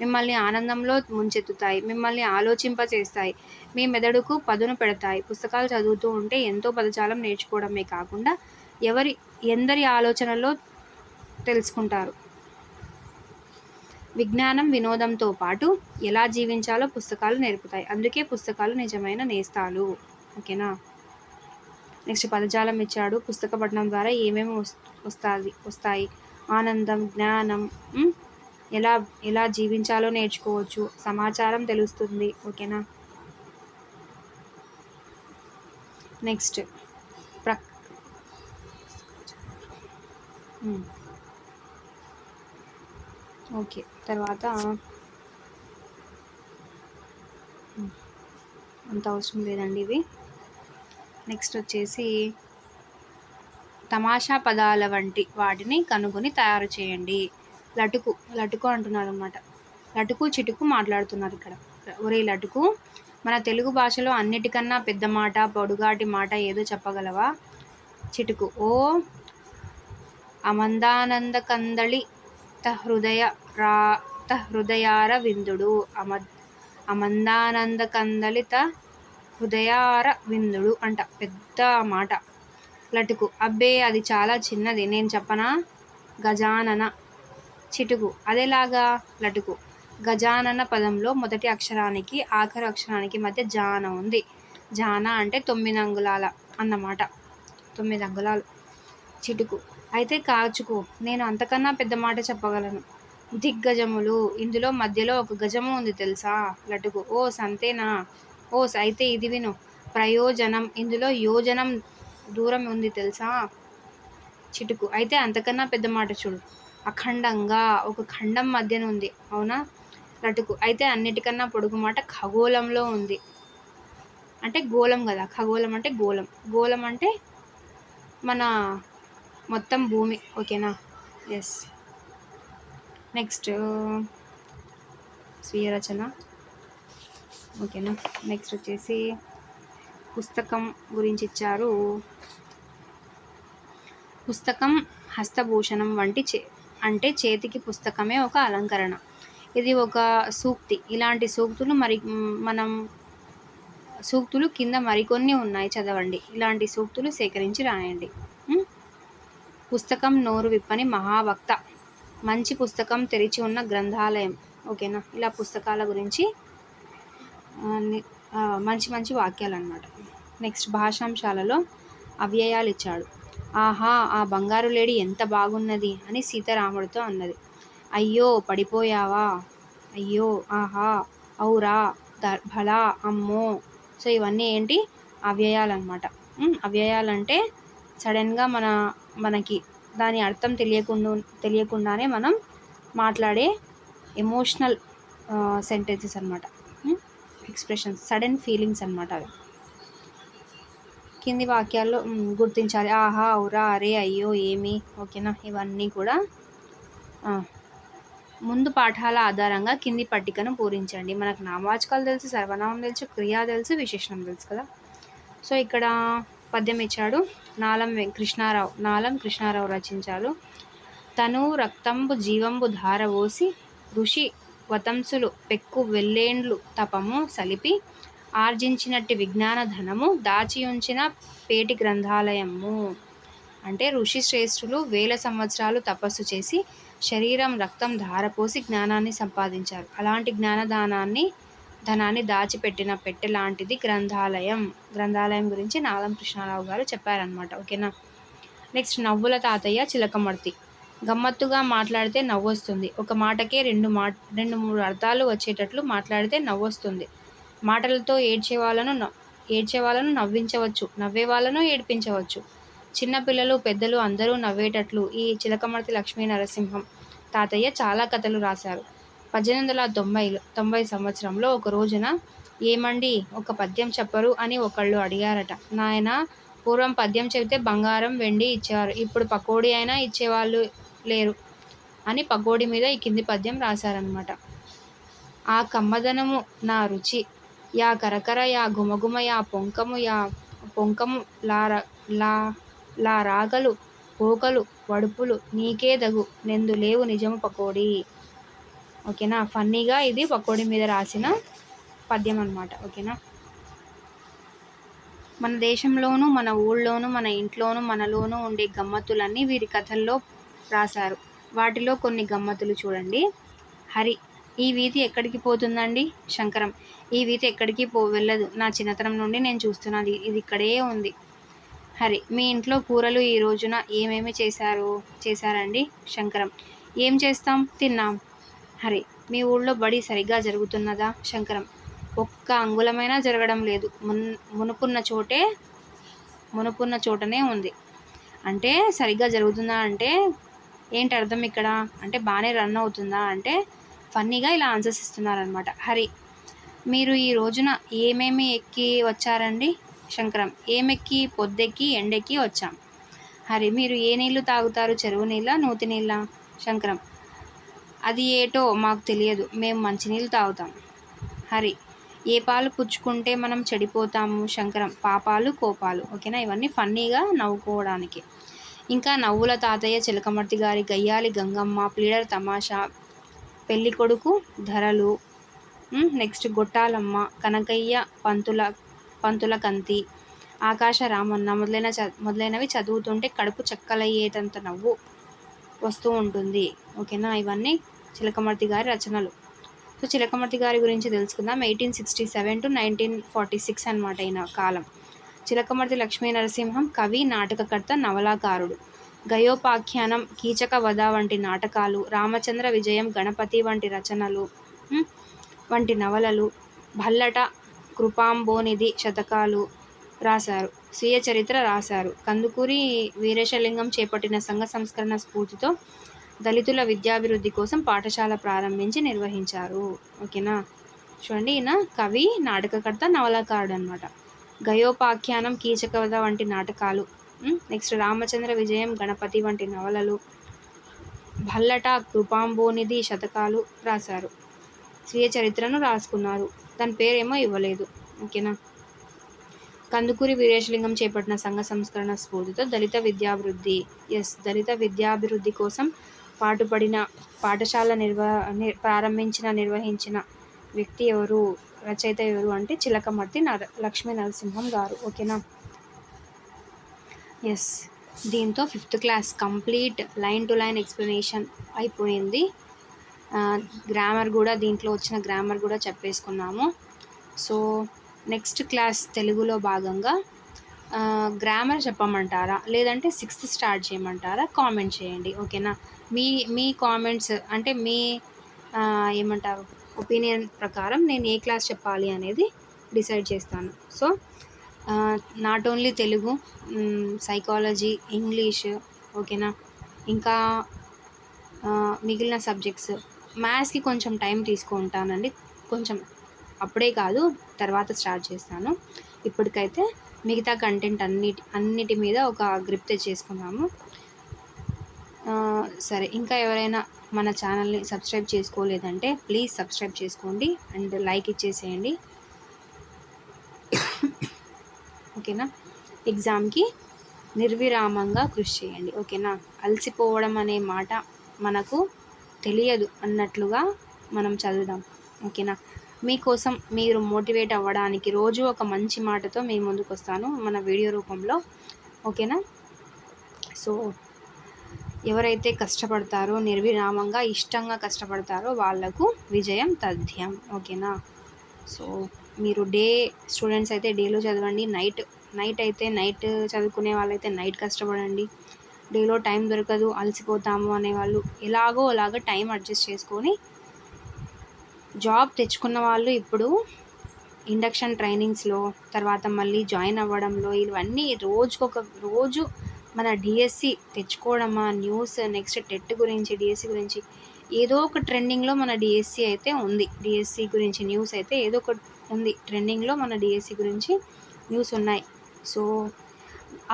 మిమ్మల్ని ఆనందంలో ముంచెత్తుతాయి. మిమ్మల్ని ఆలోచింపచేస్తాయి. మీ మెదడుకు పదును పెడతాయి. పుస్తకాలు చదువుతూ ఉంటే ఎంతో పదజాలం నేర్చుకోవడమే కాకుండా ఎందరి ఆలోచనలో తెలుసుకుంటారు. విజ్ఞానం, వినోదంతో పాటు ఎలా జీవించాలో పుస్తకాలు నేర్పుతాయి. అందుకే పుస్తకాలు నిజమైన నేస్తాలు. ఓకేనా. నెక్స్ట్ పదజాలం ఇచ్చాడు. పుస్తక పఠనం ద్వారా ఏమేమి వస్తాయి? ఆనందం, జ్ఞానం, ఎలా జీవించాలో నేర్చుకోవచ్చు, సమాచారం తెలుస్తుంది. ఓకేనా. Next okay. తర్వాత అంత అవసరం లేదండి ఇవి. నెక్స్ట్ వచ్చేసి తమాషా పదాల వంటి వాటిని కనుగొని తయారు చేయండి. లటుకు అంటున్నారు అన్నమాట. లటుకు, చిటుకు మాట్లాడుతున్నారు ఇక్కడ. ఒరే లటుకు, మన తెలుగు భాషలో అన్నిటికన్నా పెద్ద మాట, పొడుగాటి మాట ఏదో చెప్పగలవా? చిటుకు: ఓ అమందానంద కందళి హృదయార విందుడు. అమందానంద కందళి హృదయార విందుడు అంట, పెద్ద మాట. లటుకు: అబ్బే అది చాలా చిన్నది, నేను చెప్పనా? గజానన. చిటుకు: అదెలాగా? లటుకు: గజానన పదంలో మొదటి అక్షరానికి ఆఖరు అక్షరానికి మధ్య జాన ఉంది. జాన అంటే 9 అంగుళాల అన్నమాట, 9 అంగుళాలు. చిటుకు: అయితే కాచుకో, నేను అంతకన్నా పెద్ద మాట చెప్పగలను. దిగ్గజములు: ఇందులో మధ్యలో ఒక గజము ఉంది తెలుసా? లటుకు: ఓస్ అంతేనా? ఓస్ అయితే ఇది విను. ప్రయోజనం: ఇందులో యోజనం దూరం ఉంది తెలుసా? చిటుకు: అయితే అంతకన్నా పెద్ద మాట చూడు. అఖండంగా: ఒక ఖండం మధ్యన ఉంది, అవునా? లటుకు: అయితే అన్నిటికన్నా పొడుగు మాట ఖగోళంలో ఉంది. అంటే గోళం కదా, ఖగోళం అంటే గోళం, గోళం అంటే మన మొత్తం భూమి. ఓకేనా? ఎస్. నెక్స్ట్ స్వీయ రచన. ఓకేనా? నెక్స్ట్ వచ్చేసి పుస్తకం గురించి ఇచ్చారు. పుస్తకం హస్తభూషణం వంటి అంటే చేతికి పుస్తకమే ఒక అలంకరణ. ఇది ఒక సూక్తి. ఇలాంటి సూక్తులు మనం సూక్తులు కింద మరికొన్ని ఉన్నాయి, చదవండి. ఇలాంటి సూక్తులు సేకరించి రాయండి. పుస్తకం నోరు విప్పని మహావక్త. మంచి పుస్తకం తెరిచి ఉన్న గ్రంథాలయం. ఓకేనా? ఇలా పుస్తకాల గురించి మంచి మంచి వాక్యాలు అన్నమాట. నెక్స్ట్ భాషాంశాలలో అవ్యయాలు ఇచ్చాడు. ఆహా, ఆ బంగారు లేడి ఎంత బాగున్నది అని సీతారాముడితో అన్నది. అయ్యో పడిపోయావా? అయ్యో, ఆహా, ఔరా, భలా, అమ్మో. సో ఇవన్నీ ఏంటి? అవ్యయాలు అన్నమాట. అవ్యయాలంటే సడన్గా మనకి దాని అర్థం తెలియకుండానే మనం మాట్లాడే ఎమోషనల్ సెంటెన్సెస్ అన్నమాట, ఎక్స్ప్రెషన్స్, సడన్ ఫీలింగ్స్ అన్నమాట అవి. కింది వాక్యాల్లో గుర్తించాలి. ఆహా, ఔరా, అరే, అయ్యో, ఏమి. ఓకేనా? ఇవన్నీ కూడా ముందు పాఠాల ఆధారంగా కింది పట్టికను పూరించండి. మనకు నామవాచకాలు తెలుసు, సర్వనామం తెలుసు, క్రియ తెలుసు, విశేషణం తెలుసు కదా. సో ఇక్కడ పద్యం ఇచ్చాడు. నాలం కృష్ణారావు రచించారు. తను రక్తంబు జీవంబు ధారవోసి ఋషి వతంసులు పెక్కు వెల్లేండ్లు తపము సలిపి ఆర్జించినట్టి విజ్ఞాన ధనము దాచియుంచిన పేటి గ్రంథాలయము. అంటే ఋషి శ్రేష్ఠులు వేల సంవత్సరాలు తపస్సు చేసి శరీరం రక్తం ధారపోసి జ్ఞానాన్ని సంపాదించారు. అలాంటి ధనాన్ని దాచిపెట్టిన పెట్టె లాంటిది గ్రంథాలయం. గ్రంథాలయం గురించి నాలం కృష్ణారావు గారు చెప్పారనమాట. ఓకేనా? నెక్స్ట్ నవ్వుల తాతయ్య చిలకమర్తి. గమ్మత్తుగా మాట్లాడితే నవ్వొస్తుంది. ఒక మాటకే 2-3 అర్థాలు వచ్చేటట్లు మాట్లాడితే నవ్వొస్తుంది. మాటలతో ఏడ్చేవాళ్ళను నవ్వించవచ్చు, నవ్వే వాళ్ళను ఏడిపించవచ్చు. చిన్నపిల్లలు పెద్దలు అందరూ నవ్వేటట్లు ఈ చిలకమర్తి లక్ష్మీ నరసింహం తాతయ్య చాలా కథలు రాశారు. 1890 సంవత్సరంలో ఒక రోజున, ఏమండి ఒక పద్యం చెప్పరు అని ఒకళ్ళు అడిగారట. నాయన, పూర్వం పద్యం చెబితే బంగారం వెండి ఇచ్చేవారు, ఇప్పుడు పకోడీ అయినా ఇచ్చేవాళ్ళు లేరు అని పకోడీ మీద ఈ కింది పద్యం రాశారనమాట. ఆ కమ్మదనము నా రుచి, యా కరకర, యా గుమగుమ, యా పొంకము లా రాగలు పోకలు వడుపులు నీకే దగు నెందు లేవు నిజము పకోడీ. ఓకేనా? ఫన్నీగా ఇది పకోడీ మీద రాసిన పద్యం అన్నమాట. ఓకేనా? మన దేశంలోనూ మన ఊళ్ళోనూ మన ఇంట్లోనూ మనలోనూ ఉండే గమ్మత్తులన్నీ వీరి కథల్లో రాశారు. వాటిలో కొన్ని గమ్మత్తులు చూడండి. హరి: ఈ వీధి ఎక్కడికి పోతుందండి? శంకరం: ఈ వీధి ఎక్కడికి వెళ్ళదు, నా చిన్నతనం నుండి నేను చూస్తున్నాను, ఇది ఇక్కడే ఉంది. హరి: మీ ఇంట్లో కూరలు ఈ రోజున ఏమేమి చేశారండి? శంకరం: ఏం చేస్తాం, తిన్నాం. హరి: మీ ఊళ్ళో బడి సరిగ్గా జరుగుతున్నదా? శంకరం: ఒక్క అంగుళమైనా జరగడం లేదు, మునుపున్న చోటనే ఉంది. అంటే సరిగ్గా జరుగుతుందా అంటే ఏంటి అర్థం ఇక్కడ? అంటే బాగానే రన్ అవుతుందా అంటే ఫన్నీగా ఇలా ఆన్సర్స్ ఇస్తున్నారనమాట. హరి: మీరు ఈ రోజున ఏమేమి ఎక్కి వచ్చారండి? శంకరం: ఏమెక్కి, పొద్దెక్కి, ఎండెక్కి వచ్చాం. హరి: మీరు ఏ నీళ్లు తాగుతారు, చెరువు నీళ్ళ, నూతి నీళ్ళ? శంకరం: అది ఏటో మాకు తెలియదు, మేము మంచినీళ్ళు తాగుతాం. హరి: ఏ పాలు పుచ్చుకుంటే మనం చెడిపోతాము? శంకరం: పాపాలు కోపాలు. ఓకేనా? ఇవన్నీ ఫన్నీగా నవ్వుకోవడానికి. ఇంకా నవ్వుల తాతయ్య చిలకమర్తి గారి గయ్యాలి గంగమ్మ, ప్లీడర్ తమాషా, పెళ్ళికొడుకు ధరలు, నెక్స్ట్ గొట్టాలమ్మ, కనకయ్య పంతుల పంతుల కంతి, ఆకాశ రామన్న మొదలైనవి చదువుతుంటే కడుపు చెక్కలయ్యేటంత నవ్వు వస్తూ ఉంటుంది. ఓకేనా, ఇవన్నీ చిలకమర్తి గారి రచనలు. సో చిలకమర్తి గారి గురించి తెలుసుకుందాం. 1867 to 1946 అనమాట ఈయన కాలం. చిలకమర్తి లక్ష్మీ నరసింహం కవి, నాటకకర్త, నవలాకారుడు. గయోపాఖ్యానం, కీచక వధ వంటి నాటకాలు, రామచంద్ర విజయం, గణపతి వంటి రచనలు వంటి నవలలు, భల్లట, కృపాంబోనిధి శతకాలు రాశారు. స్వీయ చరిత్ర రాశారు. కందుకూరి వీరేశలింగం చేపట్టిన సంఘ సంస్కరణ స్ఫూర్తితో దళితుల విద్యాభివృద్ధి కోసం పాఠశాల ప్రారంభించి నిర్వహించారు. ఓకేనా, చూడండి ఈయన కవి, నాటకకర్త, నవలాకారుడు అనమాట. గయోపాఖ్యానం, కీచకవధ వంటి నాటకాలు, నెక్స్ట్ రామచంద్ర విజయం, గణపతి వంటి నవలలు, భల్లట, కృపాంబోనిధి శతకాలు రాశారు. స్వీయ చరిత్రను రాసుకున్నారు. దాని పేరేమో ఇవ్వలేదు. ఓకేనా, కందుకూరి వీరేశలింగం చేపట్టిన సంఘ సంస్కరణ స్ఫూర్తితో దళిత విద్యాభివృద్ధి, దళిత విద్యాభివృద్ధి కోసం పాటుపడిన పాఠశాల నిర్వహించిన వ్యక్తి ఎవరు, రచయిత ఎవరు అంటే చిలకమర్తి లక్ష్మీ నరసింహం గారు. ఓకేనా, దీంతో 5th class complete line to line explanation అయిపోయింది. గ్రామర్ కూడా, దీంట్లో వచ్చిన గ్రామర్ కూడా చెప్పేసుకున్నాము. సో నెక్స్ట్ క్లాస్ తెలుగులో భాగంగా గ్రామర్ చెప్పమంటారా లేదంటే 6th స్టార్ట్ చేయమంటారా, కామెంట్ చేయండి. ఓకేనా, మీ కామెంట్స్ అంటే మీ ఏమంటారు ఒపీనియన్ ప్రకారం నేను ఏ క్లాస్ చెప్పాలి అనేది డిసైడ్ చేస్తాను. So not only Telugu, psychology, English, ఓకేనా, ఇంకా మిగిలిన సబ్జెక్ట్స్. మ్యాథ్స్కి కొంచెం టైం తీసుకుంటానండి, కొంచెం అప్పుడే కాదు తర్వాత స్టార్ట్ చేస్తాను. ఇప్పటికైతే మిగతా కంటెంట్ అన్నిటి మీద ఒక గ్రిప్ తెచ్చేసుకున్నాము. సరే, ఇంకా ఎవరైనా మన ఛానల్ని సబ్స్క్రైబ్ చేసుకోలేదంటే ప్లీజ్ సబ్స్క్రైబ్ చేసుకోండి అండ్ లైక్ ఇచ్చేసేయండి. ఓకేనా, ఎగ్జామ్కి నిర్విరామంగా కృషి చేయండి. ఓకేనా, అలసిపోవడం అనే మాట మనకు తెలియదు అన్నట్లుగా మనం చదువుదాం. ఓకేనా, మీకోసం మీరు మోటివేట్ అవ్వడానికి రోజు ఒక మంచి మాటతో మీ ముందుకు వస్తాను మన వీడియో రూపంలో. ఓకేనా, సో ఎవరైతే కష్టపడతారో, నిర్విరామంగా ఇష్టంగా కష్టపడతారో వాళ్లకు విజయం తథ్యం. ఓకేనా, సో మీరు డే స్టూడెంట్స్ అయితే డేలో చదవండి, నైట్ అయితే నైట్ చదువుకునే వాళ్ళైతే నైట్ కష్టపడండి. డేలో టైం దొరకదు, అలసిపోతాము అనేవాళ్ళు ఎలాగో అలాగ టైం అడ్జస్ట్ చేసుకొని జాబ్ తెచ్చుకున్న వాళ్ళు ఇప్పుడు ఇండక్షన్ ట్రైనింగ్స్లో, తర్వాత మళ్ళీ జాయిన్ అవ్వడంలో, ఇవన్నీ రోజు మన డిఎస్సి తెచ్చుకోవడమా, న్యూస్, నెక్స్ట్ టెట్ గురించి, డిఎస్సి గురించి ఏదో ఒక ట్రెండింగ్లో మన డిఎస్సి అయితే ఉంది. డిఎస్సి గురించి న్యూస్ అయితే ఏదో ఒకటి ఉంది ట్రెండింగ్లో, మన డిఎస్సి గురించి న్యూస్ ఉన్నాయి. సో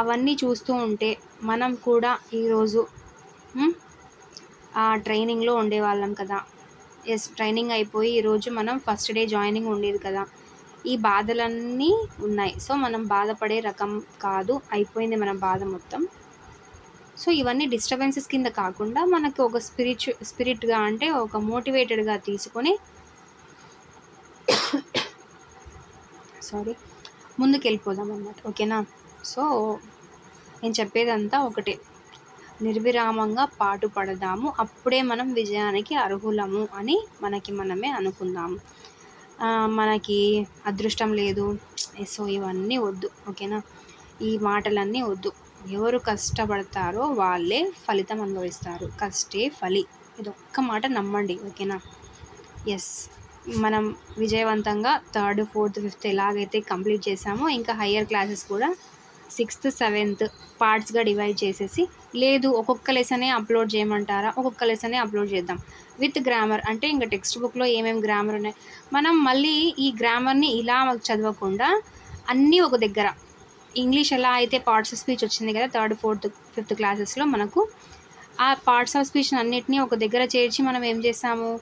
అవన్నీ చూస్తూ ఉంటే మనం కూడా ఈరోజు ఆ ట్రైనింగ్లో ఉండేవాళ్ళం కదా. ట్రైనింగ్ అయిపోయి ఈరోజు మనం ఫస్ట్ డే జాయినింగ్ ఉండేది కదా. ఈ బాధలన్నీ ఉన్నాయి. సో మనం బాధపడే రకం కాదు, అయిపోయింది మన బాధ మొత్తం. సో ఇవన్నీ డిస్టర్బెన్సెస్ కింద కాకుండా మనకు ఒక స్పిరిట్గా అంటే ఒక మోటివేటెడ్గా తీసుకొని ముందుకు వెళ్ళిపోదాం అన్నమాట. ఓకేనా, సో నేను చెప్పేదంతా ఒకటే, నిర్విరామంగా పాటుపడదాము, అప్పుడే మనం విజయానికి అర్హులము అని మనమే అనుకుందాము. మనకి అదృష్టం లేదు, సో ఇవన్నీ వద్దు. ఓకేనా, ఈ మాటలన్నీ వద్దు. ఎవరు కష్టపడతారో వాళ్ళే ఫలితం అనుభవిస్తారు. కష్టే ఫలి, ఇదొక్క మాట నమ్మండి. ఓకేనా, మనం విజయవంతంగా 3rd, 4th, 5th ఎలాగైతే కంప్లీట్ చేసామో ఇంకా హయ్యర్ క్లాసెస్ కూడా 6th, 7th పార్ట్స్గా డివైడ్ చేసేసి, లేదు ఒక్కొక్క లెసనే అప్లోడ్ చేయమంటారా, ఒక్కొక్క లెసనే అప్లోడ్ చేద్దాం విత్ గ్రామర్. అంటే ఇంకా టెక్స్ట్ బుక్లో ఏమేమి గ్రామర్ ఉన్నాయి, మనం మళ్ళీ ఈ గ్రామర్ని ఇలా చదవకుండా అన్నీ ఒక దగ్గర, ఇంగ్లీష్ ఎలా అయితే పార్ట్స్ ఆఫ్ స్పీచ్ వచ్చింది కదా 3rd, 4th, 5th క్లాసెస్లో, మనకు ఆ పార్ట్స్ ఆఫ్ స్పీచ్ అన్నిటినీ ఒక దగ్గర చేర్చి మనం ఏం చేసాము,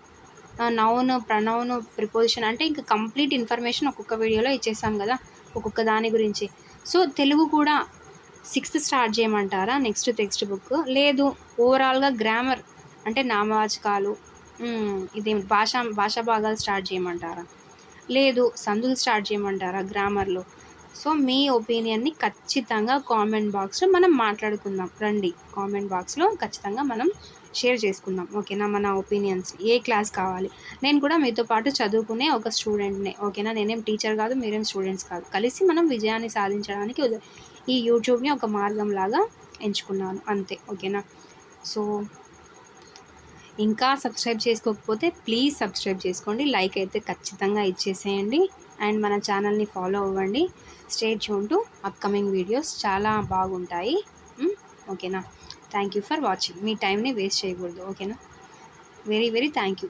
నౌన్, ప్రనౌన్, ప్రిపోజిషన్ అంటే ఇంకా కంప్లీట్ ఇన్ఫర్మేషన్ ఒక్కొక్క వీడియోలో ఇచ్చేసాం కదా ఒక్కొక్క దాని గురించి. సో తెలుగు కూడా 6th స్టార్ట్ చేయమంటారా నెక్స్ట్ టెక్స్ట్ బుక్, లేదు ఓవరాల్గా గ్రామర్ అంటే నామవాచకాలు, ఇదే భాషా భాగాలు స్టార్ట్ చేయమంటారా, లేదు సందులు స్టార్ట్ చేయమంటారా గ్రామర్లో. సో మీ ఒపీనియన్ని ఖచ్చితంగా కామెంట్ బాక్స్లో మనం మాట్లాడుకుందాం. రండి, కామెంట్ బాక్స్లో ఖచ్చితంగా మనం షేర్ చేసుకుందాం. ఓకేనా? మన ఒపీనియన్స్ ఏ క్లాస్ కావాలి. నేను కూడా మీతో పాటు చదువుకునే ఒక స్టూడెంట్నే. ఓకేనా? నేనేం టీచర్ కాదు, మీరేం స్టూడెంట్స్ కాదు. కలిసి మనం విజయాన్ని సాధించడానికి ఈ యూట్యూబ్ని ఒక మార్గంలాగా ఎంచుకున్నాను అంతే. ఓకేనా? సో ఇంకా సబ్స్క్రైబ్ చేసుకోకపోతే ప్లీజ్ సబ్స్క్రైబ్ చేసుకోండి. లైక్ అయితే ఖచ్చితంగా ఇచ్చేసేయండి. అండ్ మన ఛానల్ని ఫాలో అవ్వండి. Stay tune to upcoming videos, చాలా బాగుంటాయి. ఓకేనా? Thank you for watching. మీ టైంని వేస్ట్ చేయకూడదు. ఓకేనా? Very very thank you.